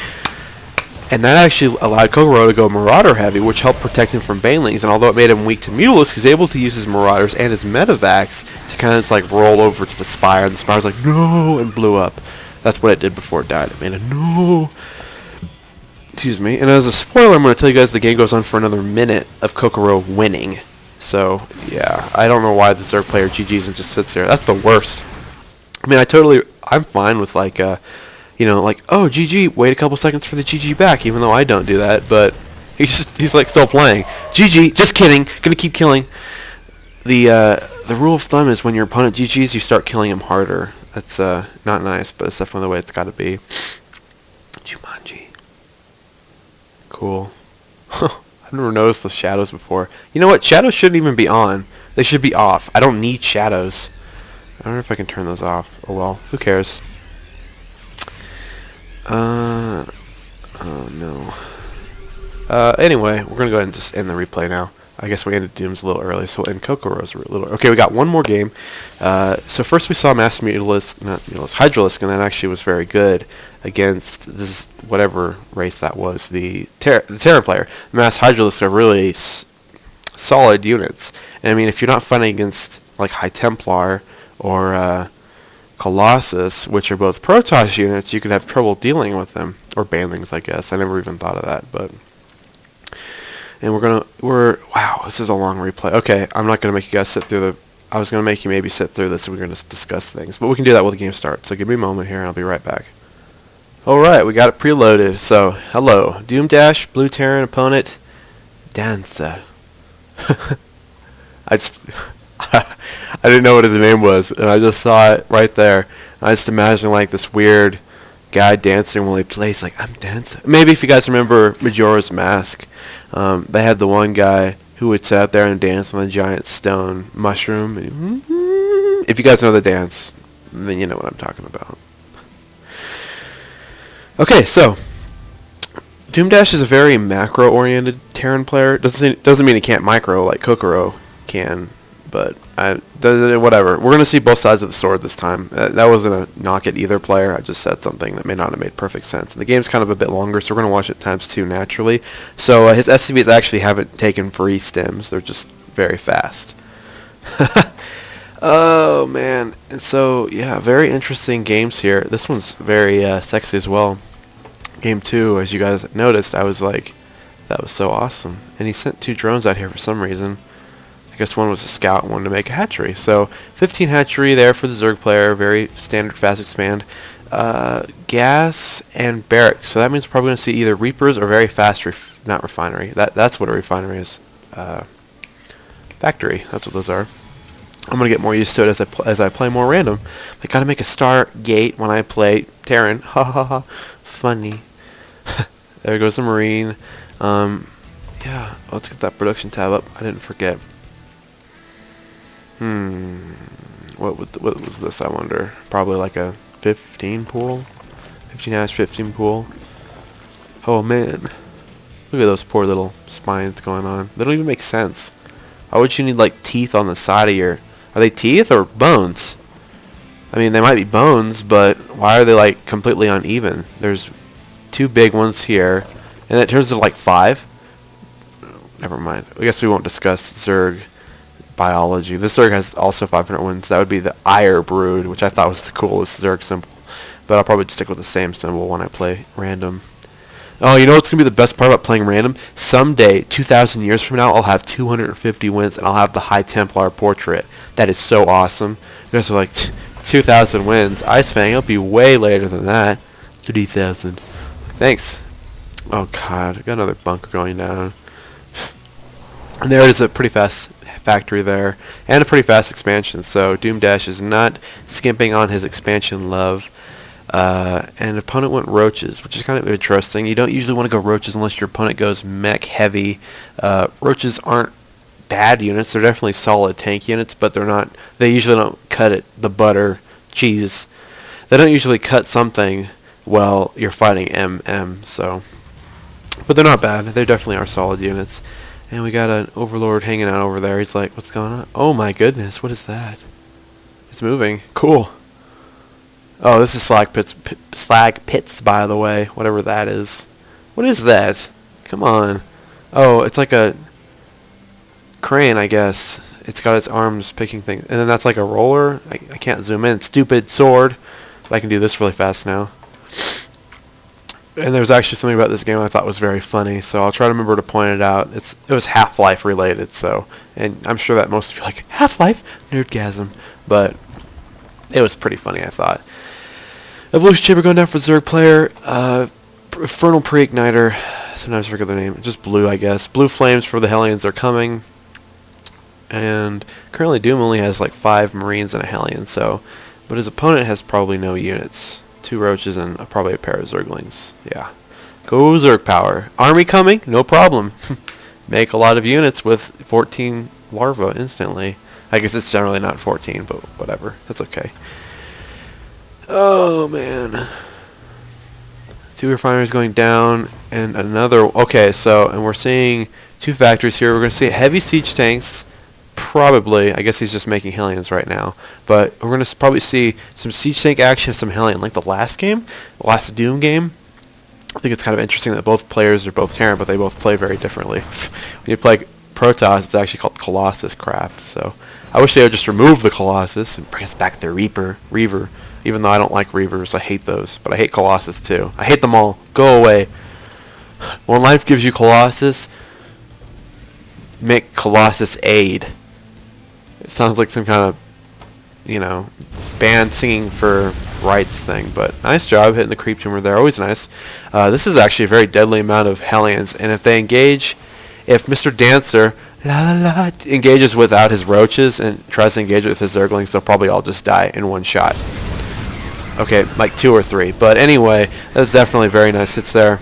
And that actually allowed KoKoRo to go Marauder heavy, which helped protect him from Banelings. And although it made him weak to Mutalisk, he's able to use his Marauders and his Medivacs to kind of just like roll over to the Spire. And the Spire's like, no, and blew up. That's what it did before it died. It made a no. Excuse me. And as a spoiler, I'm going to tell you guys the game goes on for another minute of KoKoRo winning. So, yeah, I don't know why the Zerg player GG's and just sits there. That's the worst. I mean, I'm fine with like, you know, like, oh, GG, wait a couple seconds for the GG back, even though I don't do that, but he's like still playing. GG, just kidding, gonna keep killing. The rule of thumb is when your opponent GG's, you start killing him harder. That's not nice, but it's definitely the way it's gotta be. Jumanji. Cool. I've never noticed those shadows before. You know what, shadows shouldn't even be on. They should be off. I don't need shadows. I don't know if I can turn those off. Oh well, who cares? Oh no. Anyway, we're gonna go ahead and just end the replay now. I guess we ended Dooms a little early, so we'll end KoKoRo's a little. Okay, we got one more game. So first we saw Master Hydralisk, and that actually was very good against this whatever race that was, the Terran player. Mass Hydralisk are really solid units, and I mean if you're not fighting against like High Templar or Colossus, which are both Protoss units, you could have trouble dealing with them. Or Banelings, I guess. I never even thought of that, but... And wow, this is a long replay. Okay, I'm not going to make you guys sit through the... I was going to make you maybe sit through this and we're going to discuss things. But we can do that when the game starts. So give me a moment here and I'll be right back. Alright, we got it preloaded. So, hello. DoomDash, Blue Terran opponent, Dansor. I didn't know what his name was, and I just saw it right there. I just imagined like this weird guy dancing while he plays, like, I'm dancing. Maybe if you guys remember Majora's Mask, they had the one guy who would sit out there and dance on a giant stone mushroom. If you guys know the dance, then you know what I'm talking about. Okay, so DoomDash is a very macro-oriented Terran player. Doesn't mean he can't micro like KoKoRo can. But whatever. We're going to see both sides of the sword this time. That wasn't a knock at either player. I just said something that may not have made perfect sense. And the game's kind of a bit longer, so we're going to watch it ×2 naturally. So his SCVs actually haven't taken free stims. They're just very fast. Oh, man. And so, yeah, very interesting games here. This one's very sexy as well. Game 2, as you guys noticed, I was like, that was so awesome. And he sent 2 drones out here for some reason. I guess one was a scout and one to make a hatchery. So 15 hatchery there for the Zerg player. Very standard fast expand. Gas and barracks. So that means we're probably going to see either Reapers or very fast, not refinery. That's what a refinery is. Factory. That's what those are. I'm going to get more used to it as I play more random. I got to make a star gate when I play Terran. Ha ha ha. Funny. There goes the Marine. Yeah, let's get that production tab up. I didn't forget. What was this, I wonder? Probably like a 15 pool? 15 pool. Oh man. Look at those poor little spines going on. They don't even make sense. Why would you need like teeth on the side of your... Are they teeth or bones? I mean, they might be bones, but why are they like completely uneven? There's 2 big ones here, and it turns to like 5. Never mind. I guess we won't discuss Zerg biology. This Zerg has also 500 wins. That would be the Ire Brood, which I thought was the coolest Zerg symbol. But I'll probably stick with the same symbol when I play random. Oh, you know what's going to be the best part about playing random? Someday, 2,000 years from now, I'll have 250 wins, and I'll have the High Templar portrait. That is so awesome. You guys are like, 2,000 wins. Ice Fang, it'll be way later than that. 3,000. Thanks. Oh god, I got another bunker going down. And there is a pretty fast factory there, and a pretty fast expansion, so DoomDash is not skimping on his expansion love. And opponent went roaches, which is kind of interesting. You don't usually want to go roaches unless your opponent goes mech heavy. Roaches aren't bad units. They're definitely solid tank units, but they usually don't cut it, the butter, cheese. They don't usually cut something while you're fighting MM, so. But they're not bad. They definitely are solid units. And we got an overlord hanging out over there. He's like, what's going on? Oh my goodness, what is that? It's moving. Cool. Oh, this is slag pits, by the way, whatever that is. What is that? Come on. Oh, it's like a crane, I guess. It's got its arms picking things. And then that's like a roller. I can't zoom in. Stupid sword. But I can do this really fast now. And there's actually something about this game I thought was very funny, so I'll try to remember to point it out. It was Half-Life related, so, and I'm sure that most of you are like, Half-Life? Nerdgasm. But it was pretty funny, I thought. Evolution Chamber going down for Zerg player. Infernal Pre-Igniter. Sometimes I forget their name. Just blue, I guess. Blue flames for the Hellions are coming. And currently Doom only has like 5 Marines and a Hellion, so, but his opponent has probably no units. 2 roaches and probably a pair of Zerglings. Yeah. Go Zerg power. Army coming? No problem. Make a lot of units with 14 larvae instantly. I guess it's generally not 14, but whatever. That's okay. Oh, man. 2 refineries going down and another. Okay, so, and we're seeing 2 factories here. We're going to see heavy siege tanks. Probably, I guess he's just making Hellions right now, but we're going to probably see some siege tank action, some Hellion, like the last game, the last Doom game. I think it's kind of interesting that both players are both Terran, but they both play very differently. When you play Protoss, it's actually called Colossus Craft, so I wish they would just remove the Colossus and bring us back the Reaver, even though I don't like Reavers. I hate those, but I hate Colossus too. I hate them all. Go away. When life gives you Colossus, make Colossus aid. It sounds like some kind of, you know, band singing for rights thing, but nice job hitting the creep tumor there. Always nice. This is actually a very deadly amount of Hellions, and if they engage, if Mr. Dancer engages without his roaches and tries to engage with his Zerglings, they'll probably all just die in one shot. Okay, like 2 or 3, but anyway, that's definitely very nice hits there.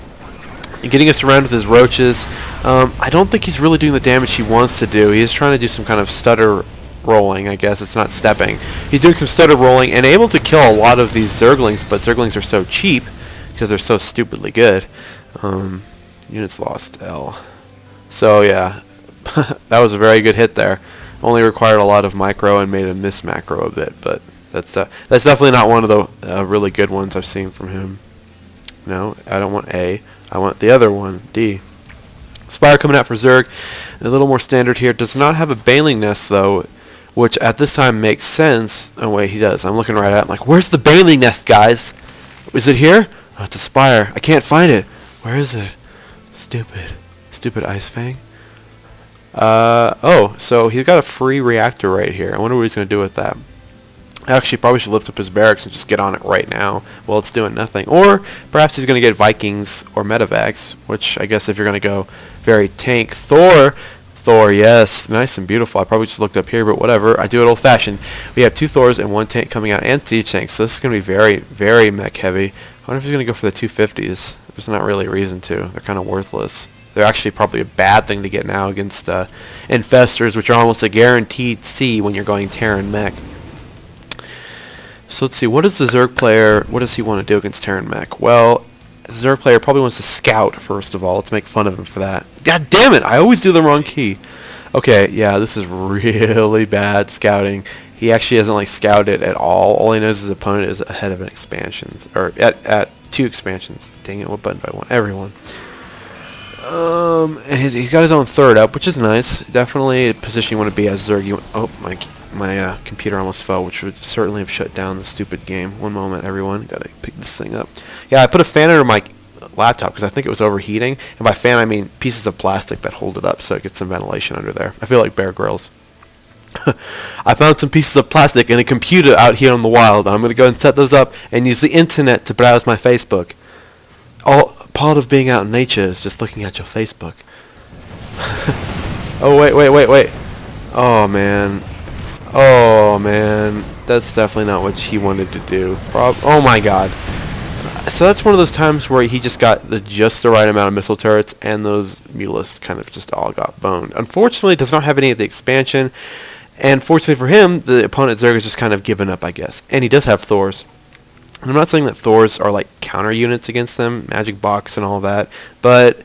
Getting us around with his roaches. I don't think he's really doing the damage he wants to do. He's trying to do some kind of stutter rolling, I guess. It's not stepping. He's doing some stutter rolling and able to kill a lot of these Zerglings, but Zerglings are so cheap because they're so stupidly good. Units lost L. So yeah, that was a very good hit there. Only required a lot of micro and made him miss macro a bit, but that's definitely not one of the really good ones I've seen from him. No, I don't want A. I want the other one, D. Spire coming out for Zerg. A little more standard here. Does not have a Baneling Nest, though, which at this time makes sense. Oh, wait, he does. I'm looking right at it. I'm like, where's the Baneling Nest, guys? Is it here? Oh, it's a Spire. I can't find it. Where is it? Stupid. Stupid Ice Fang. Oh, so he's got a free reactor right here. I wonder what he's going to do with that. Actually, probably should lift up his barracks and just get on it right now while it's doing nothing. Or perhaps he's going to get Vikings or Medivacs, which I guess if you're going to go very tank. Thor, yes, nice and beautiful. I probably just looked up here, but whatever. I do it old-fashioned. We have 2 Thors and 1 tank coming out and siege tanks, so this is going to be very, very mech heavy. I wonder if he's going to go for the 250s. There's not really a reason to. They're kind of worthless. They're actually probably a bad thing to get now against Infestors, which are almost a guaranteed C when you're going Terran mech. So let's see, what does the Zerg player, what does he want to do against Terran mech? Well, the Zerg player probably wants to scout, first of all. Let's make fun of him for that. God damn it, I always do the wrong key. Okay, yeah, this is really bad scouting. He actually hasn't, like, scouted at all. All he knows his opponent is ahead of an expansion, or at 2 expansions. Dang it, what button do I want? Everyone. And he's got his own 3rd up, which is nice. Definitely a position you want to be as Zerg. Oh, my computer almost fell, which would certainly have shut down the stupid game. One moment, everyone. Gotta pick this thing up. Yeah, I put a fan under my laptop because I think it was overheating. And by fan, I mean pieces of plastic that hold it up so it gets some ventilation under there. I feel like Bear Grylls. I found some pieces of plastic in a computer out here in the wild. I'm going to go and set those up and use the internet to browse my Facebook. part of being out in nature is just looking at your Facebook. Oh, wait. Oh, man. Oh, man. That's definitely not what he wanted to do. Oh, my God. So that's one of those times where he just got just the right amount of missile turrets, and those mutalisks kind of just all got boned. Unfortunately, does not have any of the expansion, and fortunately for him, the opponent Zerg has just kind of given up, I guess. And he does have Thors. And I'm not saying that Thors are like counter units against them, magic box and all that, but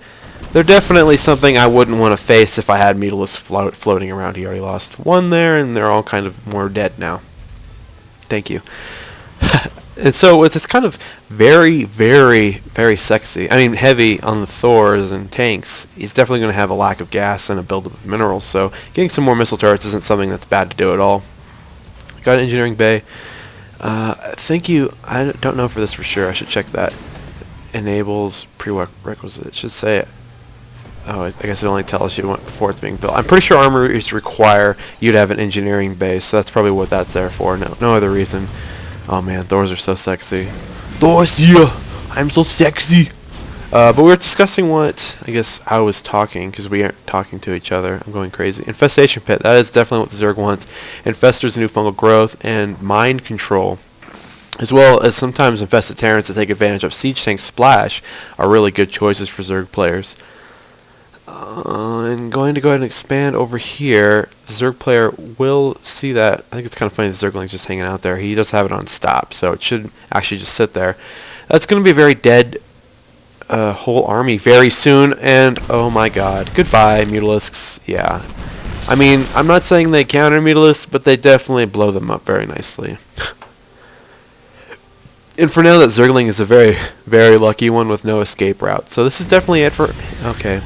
they're definitely something I wouldn't want to face if I had mutalisks floating around. He already lost one there, and they're all kind of more dead now. Thank you. And so it's kind of very, very, very sexy. I mean, heavy on the Thors and tanks. He's definitely going to have a lack of gas and a buildup of minerals, so getting some more missile turrets isn't something that's bad to do at all. Got an engineering bay. Thank you. I don't know for this for sure. I should check that. Enables prerequisite. It should say it. Oh, I guess it only tells you before it's being built. I'm pretty sure armories require you to have an engineering base, so that's probably what that's there for. No other reason. Oh man, Thors are so sexy. Thors, yeah! I'm so sexy! But we were discussing what, I guess, I was talking, because we aren't talking to each other. I'm going crazy. Infestation Pit, that is definitely what the Zerg wants. Infestors, new fungal growth, and mind control. As well as sometimes infested Terrans to take advantage of Siege Tank Splash are really good choices for Zerg players. And going to go ahead and expand over here. The Zerg player will see that. I think it's kind of funny the Zergling's just hanging out there. He does have it on stop, so it should actually just sit there. That's going to be a very dead whole army very soon, and oh my god. Goodbye, mutalisks. Yeah. I mean, I'm not saying they counter mutalisks, but they definitely blow them up very nicely. And for now, that Zergling is a very, very lucky one with no escape route. So this is definitely it for... Okay.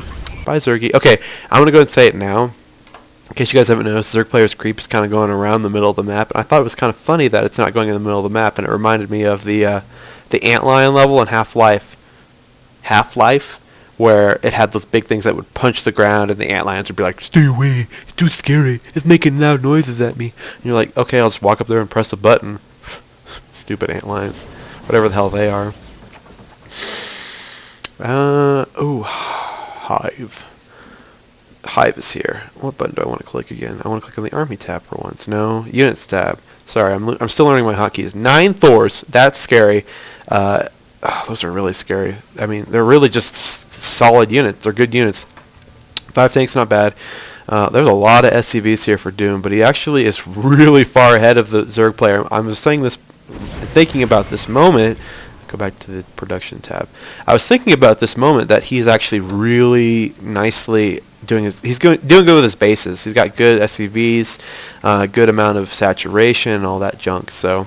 Bye, Zergy. Okay, I'm going to go ahead and say it now. In case you guys haven't noticed, Zerg player's creep is kind of going around the middle of the map. And I thought it was kind of funny that it's not going in the middle of the map, and it reminded me of the Antlion level in Half-Life. Half-Life, where it had those big things that would punch the ground, and the Antlions would be like, "Stay away, it's too scary, it's making loud noises at me." And you're like, okay, I'll just walk up there and press a button. Stupid Antlions. Whatever the hell they are. Ooh. Hive. Hive is here. What button do I want to click again? I want to click on the Army tab for once. No, Units tab. Sorry, I'm still learning my hotkeys. 9 Thors. That's scary. Those are really scary. I mean, they're really just solid units. They're good units. 5 tanks, not bad. There's a lot of SCVs here for Doom, but he actually is really far ahead of the Zerg player. I'm just saying this, thinking about this moment. Go back to the production tab. I was thinking about this moment that he's actually really nicely doing his... He's doing good with his bases. He's got good SCVs, good amount of saturation, and all that junk. So,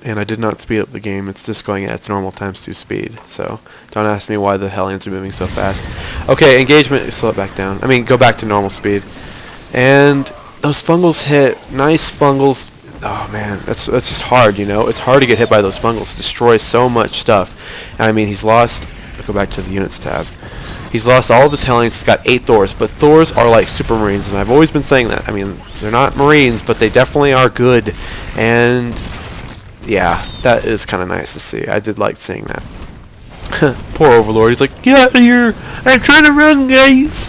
and I did not speed up the game. It's just going at its normal ×2 speed. So don't ask me why the Hellions are moving so fast. Okay, engagement. Slow it back down. I mean, go back to normal speed. And those fungals hit. Nice fungals. Oh man, that's just hard, you know. It's hard to get hit by those fungals. It destroys so much stuff. And I mean, he's lost... I'll go back to the units tab. He's lost all of his Hellions. He's got 8 Thors, but Thors are like super Marines, and I've always been saying that. I mean, they're not Marines, but they definitely are good. And yeah, that is kind of nice to see. I did like seeing that. Poor Overlord. He's like, "Get out of here! I'm trying to run, guys!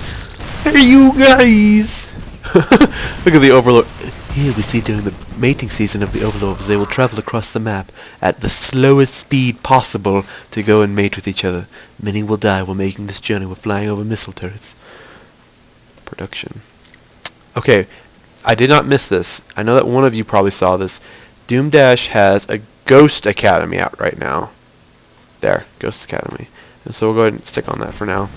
Hey, you guys!" Look at the Overlord. Here we see during the mating season of the Overlords, they will travel across the map at the slowest speed possible to go and mate with each other. Many will die while making this journey while flying over missile turrets. Production. Okay, I did not miss this. I know that one of you probably saw this. DoomDash has a Ghost Academy out right now. There, Ghost Academy. And so we'll go ahead and stick on that for now.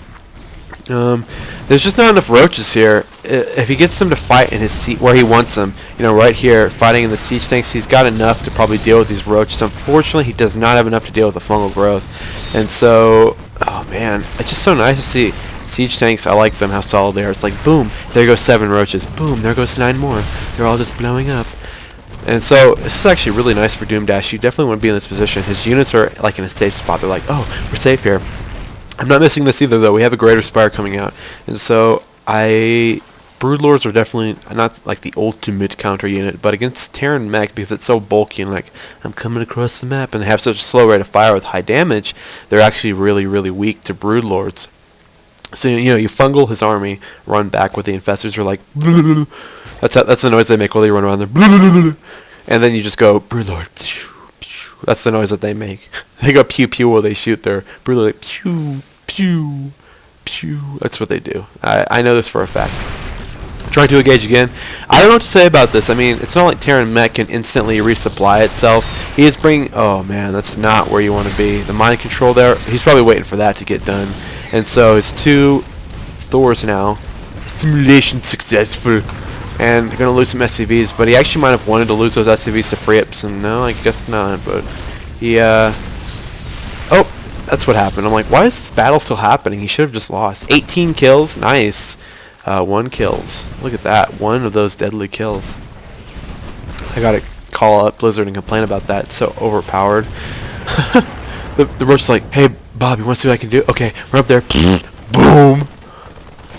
There's just not enough roaches here. If he gets them to fight in his seat where he wants them, you know, right here, fighting in the siege tanks, he's got enough to probably deal with these roaches. Unfortunately, he does not have enough to deal with the fungal growth. And so, oh man, it's just so nice to see siege tanks. I like them, how solid they are. It's like, boom, there goes 7 roaches. Boom, there goes 9 more. They're all just blowing up. And so, this is actually really nice for DoomDash. You definitely want to be in this position. His units are like in a safe spot. They're like, oh, we're safe here. I'm not missing this either, though. We have a Greater Spire coming out. And so, I Broodlords are definitely not like the ultimate counter unit, but against Terran mech, because it's so bulky and like, I'm coming across the map, and they have such a slow rate of fire with high damage, they're actually really, really weak to Broodlords. So, you know, you fungal his army, run back with the infestors are like, that's the noise they make while they run around there, and then you just go, Broodlord, that's the noise that they make. They go pew pew while they shoot their Broodlord, like, pew, pew, pew. That's what they do. I know this for a fact. Trying to engage again. I don't know what to say about this. I mean, it's not like Terran mech can instantly resupply itself. He is bringing... Oh, man, that's not where you want to be. The mind control there, he's probably waiting for that to get done. And so his 2 Thors now. Simulation successful. And they're going to lose some SCVs, but he actually might have wanted to lose those SCVs to free up some... No, I guess not, but he... Oh, that's what happened. I'm like, why is this battle still happening? He should have just lost. 18 kills? Nice. 1 kills. Look at that. 1 of those deadly kills. I gotta call up Blizzard and complain about that. It's so overpowered. the roach's like, hey, Bob, you want to see what I can do? Okay, run up there. Boom!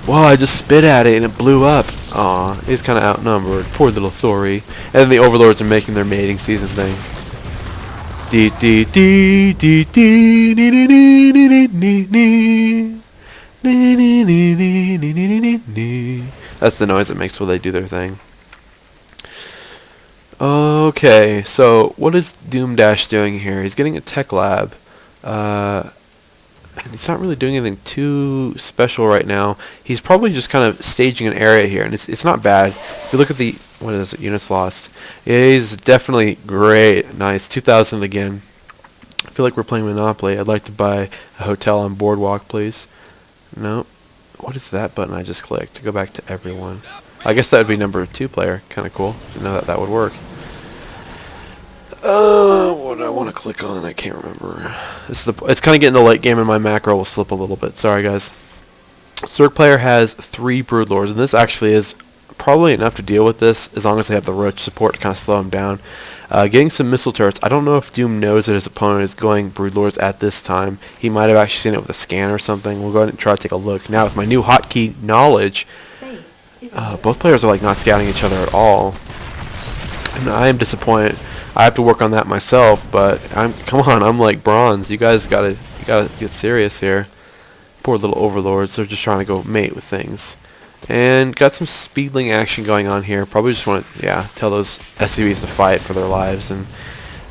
Wow, I just spit at it and it blew up. Aw, he's kind of outnumbered. Poor little Thori. And then the Overlords are making their mating season thing. Dee dee dee dee dee dee dee dee dee dee. That's the noise it makes while they do their thing. Okay, so what is DoomDash doing here? He's getting a tech lab. And he's not really doing anything too special right now. He's probably just kind of staging an area here, and it's not bad. If you look at the... What is it? Units lost. Yeah, he's definitely great. Nice. 2,000 again. I feel like we're playing Monopoly. I'd like to buy a hotel on Boardwalk, please. No. What is that button I just clicked? To go back to everyone. I guess that would be number 2 player. Kind of cool. Didn't know that would work. What do I want to click on? I can't remember. It's kind of getting the late game, and my macro will slip a little bit. Sorry, guys. Zerg player has 3 Broodlords, and this actually is probably enough to deal with this, as long as they have the roach support to kind of slow him down. Getting some missile turrets. I don't know if Doom knows that his opponent is going Broodlords at this time. He might have actually seen it with a scan or something. We'll go ahead and try to take a look. Now, with my new hotkey knowledge, both players are like not scouting each other at all. And I am disappointed. I have to work on that myself, but come on, I'm like bronze. You guys gotta get serious here. Poor little overlords. They're just trying to go mate with things. And got some speedling action going on here. Probably just want to, tell those SCVs to fight for their lives. And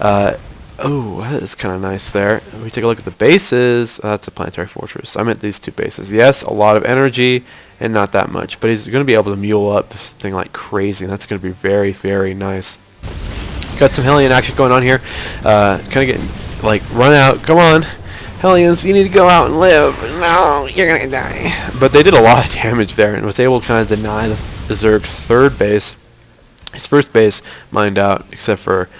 oh, that is kind of nice there. We take a look at the bases. That's a planetary fortress. I meant these 2 bases. Yes, a lot of energy and not that much, but he's going to be able to mule up this thing like crazy, and that's going to be very, very nice. Got some Hellion action going on here. Kind of getting like run out. Come on, Hellions, you need to go out and live. No, you're gonna die. But they did a lot of damage there, and was able to kind of deny the Zerg's 3rd base. His 1st base mined out, except for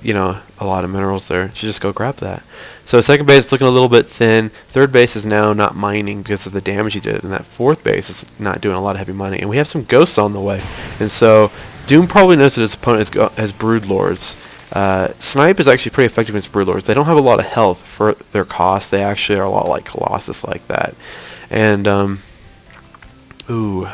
you know, a lot of minerals there. Should just go grab that. So 2nd base is looking a little bit thin. 3rd base is now not mining because of the damage he did, and that 4th base is not doing a lot of heavy mining. And we have some ghosts on the way, and so Doom probably knows that his opponent has Broodlords. Snipe is actually pretty effective against Broodlords. They don't have a lot of health for their cost. They actually are a lot like Colossus like that. And, ooh.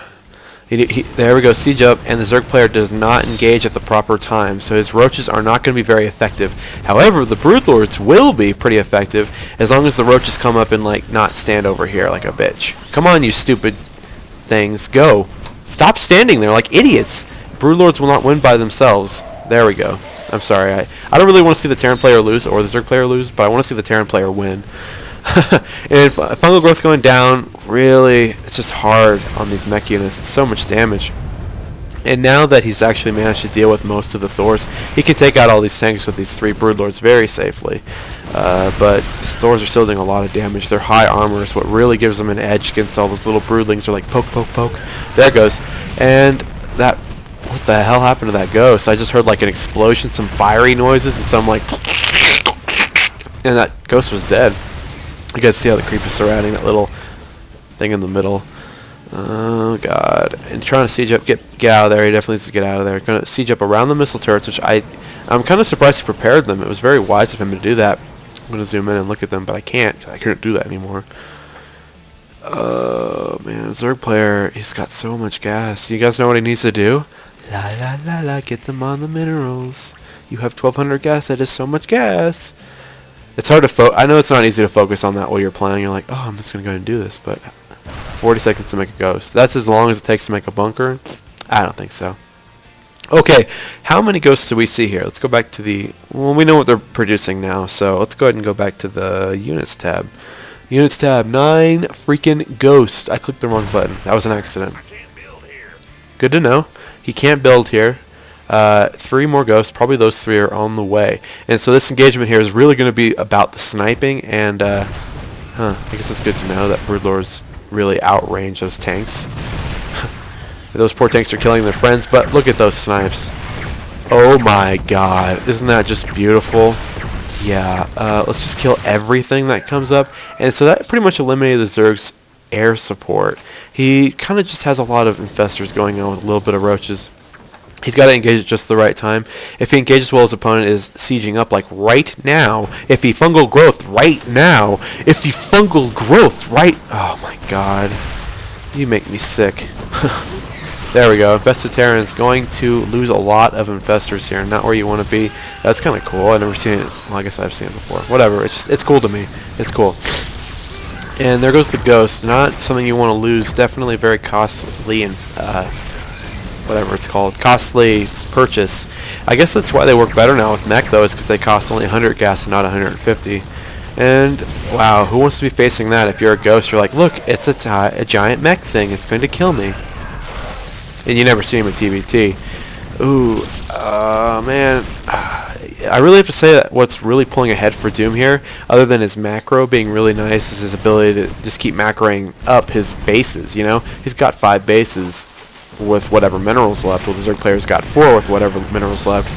There we go, siege up, and the Zerg player does not engage at the proper time, so his roaches are not going to be very effective. However, the Broodlords will be pretty effective as long as the roaches come up and, like, not stand over here like a bitch. Come on, you stupid things. Go. Stop standing there like idiots. Broodlords will not win by themselves. There we go. I'm sorry. I don't really want to see the Terran player lose or the Zerg player lose, but I want to see the Terran player win. And fungal growth going down, really, it's just hard on these mech units. It's so much damage. And now that he's actually managed to deal with most of the Thors, he can take out all these tanks with these 3 Broodlords very safely. But his Thors are still doing a lot of damage. Their high armor is what really gives them an edge against all those little broodlings. They're like, poke, poke, poke. There it goes. And that... What the hell happened to that ghost? I just heard like an explosion, some fiery noises, and some like... And that ghost was dead. You guys see how the creep is surrounding that little thing in the middle. Oh god. And trying to siege up, get out of there. He definitely needs to get out of there. Going to siege up around the missile turrets, which I'm kind of surprised he prepared them. It was very wise of him to do that. I'm going to zoom in and look at them, but I can't. I couldn't do that anymore. Oh man, Zerg player, he's got so much gas. You guys know what he needs to do? La la la la, get them on the minerals. You have 1200 gas, that is so much gas. It's hard to I know it's not easy to focus on that while you're playing. You're like, oh, I'm just going to go ahead and do this, but 40 seconds to make a ghost. That's as long as it takes to make a bunker? I don't think so. Okay, how many ghosts do we see here? Let's go back to the... Well, we know what they're producing now, so let's go ahead and go back to the Units tab. Units tab, 9 freaking ghosts. I clicked the wrong button. That was an accident. Good to know. He can't build here. 3 more ghosts. Probably those 3 are on the way. And so this engagement here is really going to be about the sniping, and I guess it's good to know that Broodlords really outrange those tanks. Those poor tanks are killing their friends, but look at those snipes. Oh my god. Isn't that just beautiful? Yeah, let's just kill everything that comes up. And so that pretty much eliminated the Zerg's air support. He kind of just has a lot of infestors going on with a little bit of roaches. He's got to engage at just the right time. If he engages while his opponent is sieging up, like right now, if he fungal growth right now, if he fungal growth right... Oh my god. You make me sick. There we go. Infested Terrans going to lose a lot of infestors here. Not where you want to be. That's kind of cool. I've never seen it. Well, I guess I've seen it before. Whatever. It's cool to me. It's cool. And there goes the ghost. Not something you want to lose. Definitely very costly and whatever it's called. Costly purchase. I guess that's why they work better now with mech though, is because they cost only 100 gas and not 150. And wow, who wants to be facing that? If you're a ghost, you're like, look, it's a giant mech thing. It's going to kill me. And you never see him at TvT. Ooh, man. I really have to say that what's really pulling ahead for Doom here, other than his macro being really nice, is his ability to just keep macroing up his bases, you know? He's got 5 bases with whatever minerals left, while the Zerg player's got 4 with whatever minerals left.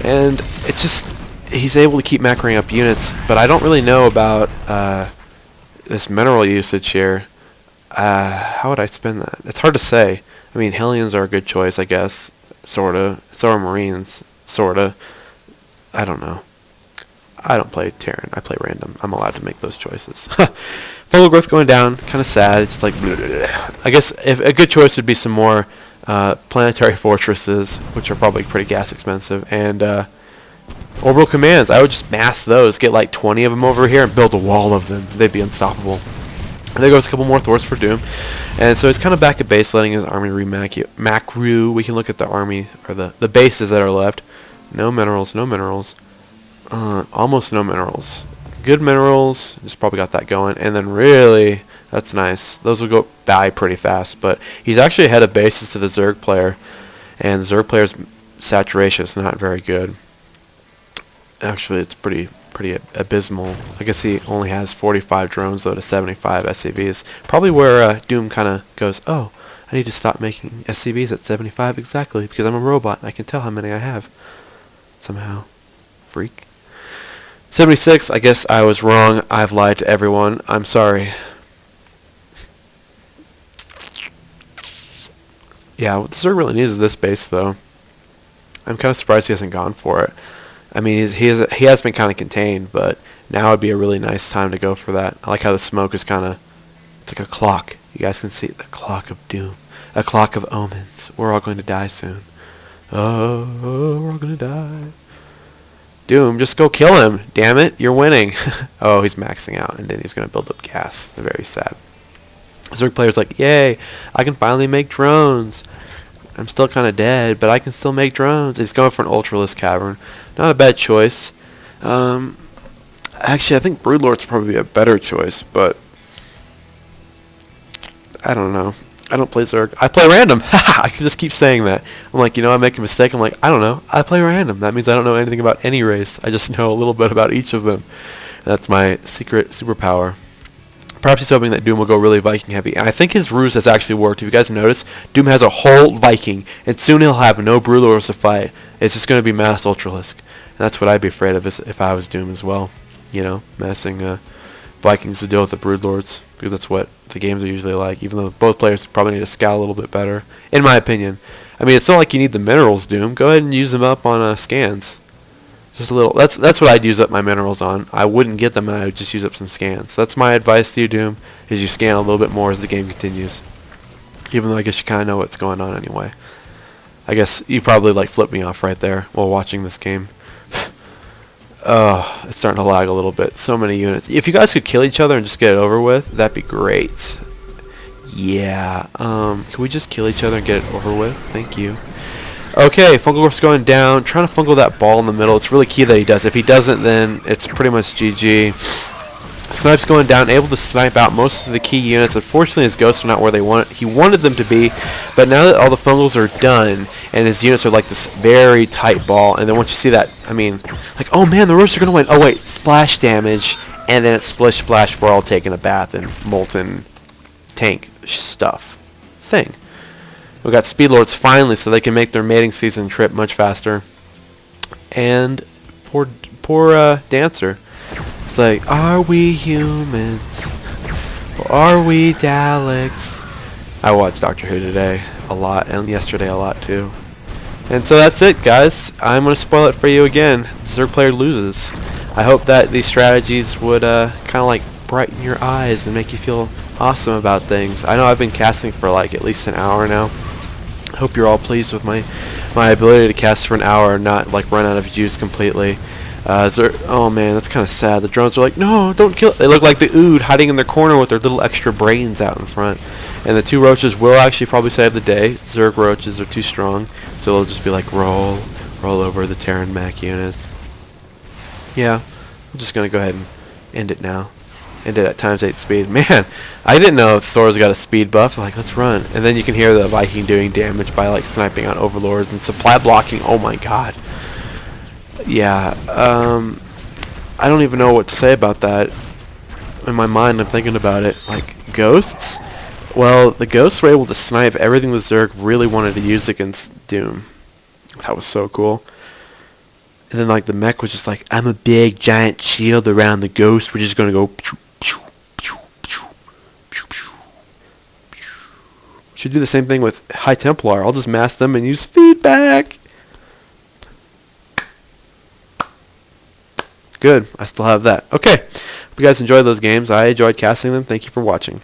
And it's just, he's able to keep macroing up units, but I don't really know about this mineral usage here. How would I spend that? It's hard to say. I mean, Hellions are a good choice, I guess. Sorta. So are Marines. Sorta. I don't know. I don't play Terran. I play random. I'm allowed to make those choices. Fungal growth going down. Kind of sad. It's like... I guess if a good choice would be some more planetary fortresses, which are probably pretty gas expensive, and orbital commands. I would just mass those. Get like 20 of them over here and build a wall of them. They'd be unstoppable. And there goes a couple more Thors for Doom. And so he's kind of back at base, letting his army macro. We can look at the army, or the bases that are left. No minerals, no minerals. Almost no minerals. Good minerals, just probably got that going. And then really, that's nice. Those will go by pretty fast. But he's actually ahead of bases to the Zerg player. And the Zerg player's saturation is not very good. Actually, it's pretty abysmal. I guess he only has 45 drones though to 75 SCVs. Probably where Doom kind of goes, oh, I need to stop making SCVs at 75 exactly because I'm a robot and I can tell how many I have. Somehow. Freak. 76, I guess I was wrong. I've lied to everyone. I'm sorry. Yeah, what the Zerg really needs is this base though. I'm kind of surprised he hasn't gone for it. I mean, he has been kind of contained, but now would be a really nice time to go for that. I like how the smoke is kind of, it's like a clock. You guys can see the clock of doom, a clock of omens. We're all going to die soon. Oh, we're all going to die. Doom, just go kill him. Damn it, you're winning. Oh, he's maxing out, and then he's going to build up gas. Very sad. Zerg player's like, yay, I can finally make drones. I'm still kind of dead, but I can still make drones. He's going for an Ultralisk Cavern. Not a bad choice. Actually, I think Broodlord's probably a better choice, but I don't know. I don't play Zerg. I play random. I can just keep saying that. I'm like, you know, I make a mistake. I'm like, I don't know. I play random. That means I don't know anything about any race. I just know a little bit about each of them. And that's my secret superpower. Perhaps he's hoping that Doom will go really Viking heavy. And I think his ruse has actually worked. If you guys notice, Doom has a whole Viking. And soon he'll have no Broodlords to fight. It's just going to be mass Ultralisk. And that's what I'd be afraid of if I was Doom as well. You know, massing Vikings to deal with the Broodlords. Because that's what the games are usually like. Even though both players probably need to scout a little bit better. In my opinion. I mean, it's not like you need the minerals, Doom. Go ahead and use them up on scans. Just a little. That's what I'd use up my minerals on. I wouldn't get them, and I would just use up some scans. So that's my advice to you, Doom, is you scan a little bit more as the game continues. Even though I guess you kind of know what's going on anyway. I guess you probably like flipped me off right there while watching this game. Oh, it's starting to lag a little bit. So many units. If you guys could kill each other and just get it over with, that'd be great. Yeah. Can we just kill each other and get it over with? Thank you. Okay, Fungalorf's going down. Trying to fungal that ball in the middle. It's really key that he does. If he doesn't, then it's pretty much GG. Snipe's going down, able to snipe out most of the key units. Unfortunately, his ghosts are not where he wanted them to be. But now that all the fungals are done, and his units are like this very tight ball, and then once you see that, I mean, like, oh man, the roasts are going to win. Oh wait, splash damage, and then it's splish splash. We're all taking a bath in molten tank stuff thing. We got Speedlords finally, so they can make their mating season trip much faster. And poor Dancer. It's like, are we humans? Or are we Daleks? I watched Doctor Who today a lot, and yesterday a lot too. And so that's it, guys. I'm going to spoil it for you again. Zerg player loses. I hope that these strategies would kind of like brighten your eyes and make you feel awesome about things. I know I've been casting for like at least an hour now. I hope you're all pleased with my ability to cast for an hour and not like run out of juice completely. Oh man, that's kind of sad. The drones are like, no, don't kill it. They look like the Ood hiding in their corner with their little extra brains out in front. And the two roaches will actually probably save the day. Zerg roaches are too strong, so they'll just be like, roll over the Terran mech units. Yeah, I'm just going to go ahead and end it now. End it at ×8 speed. Man, I didn't know Thor's got a speed buff. I'm like, let's run. And then you can hear the Viking doing damage by like sniping on overlords and supply blocking. Oh my god. Yeah, I don't even know what to say about that. In my mind, I'm thinking about it. Like, ghosts? Well, the ghosts were able to snipe everything the Zerg really wanted to use against Doom. That was so cool. And then, like, the mech was just like, I'm a big, giant shield around the ghost. We're just going to go... Should do the same thing with High Templar. I'll just mask them and use feedback. Good. I still have that. Okay. Hope you guys enjoyed those games. I enjoyed casting them. Thank you for watching.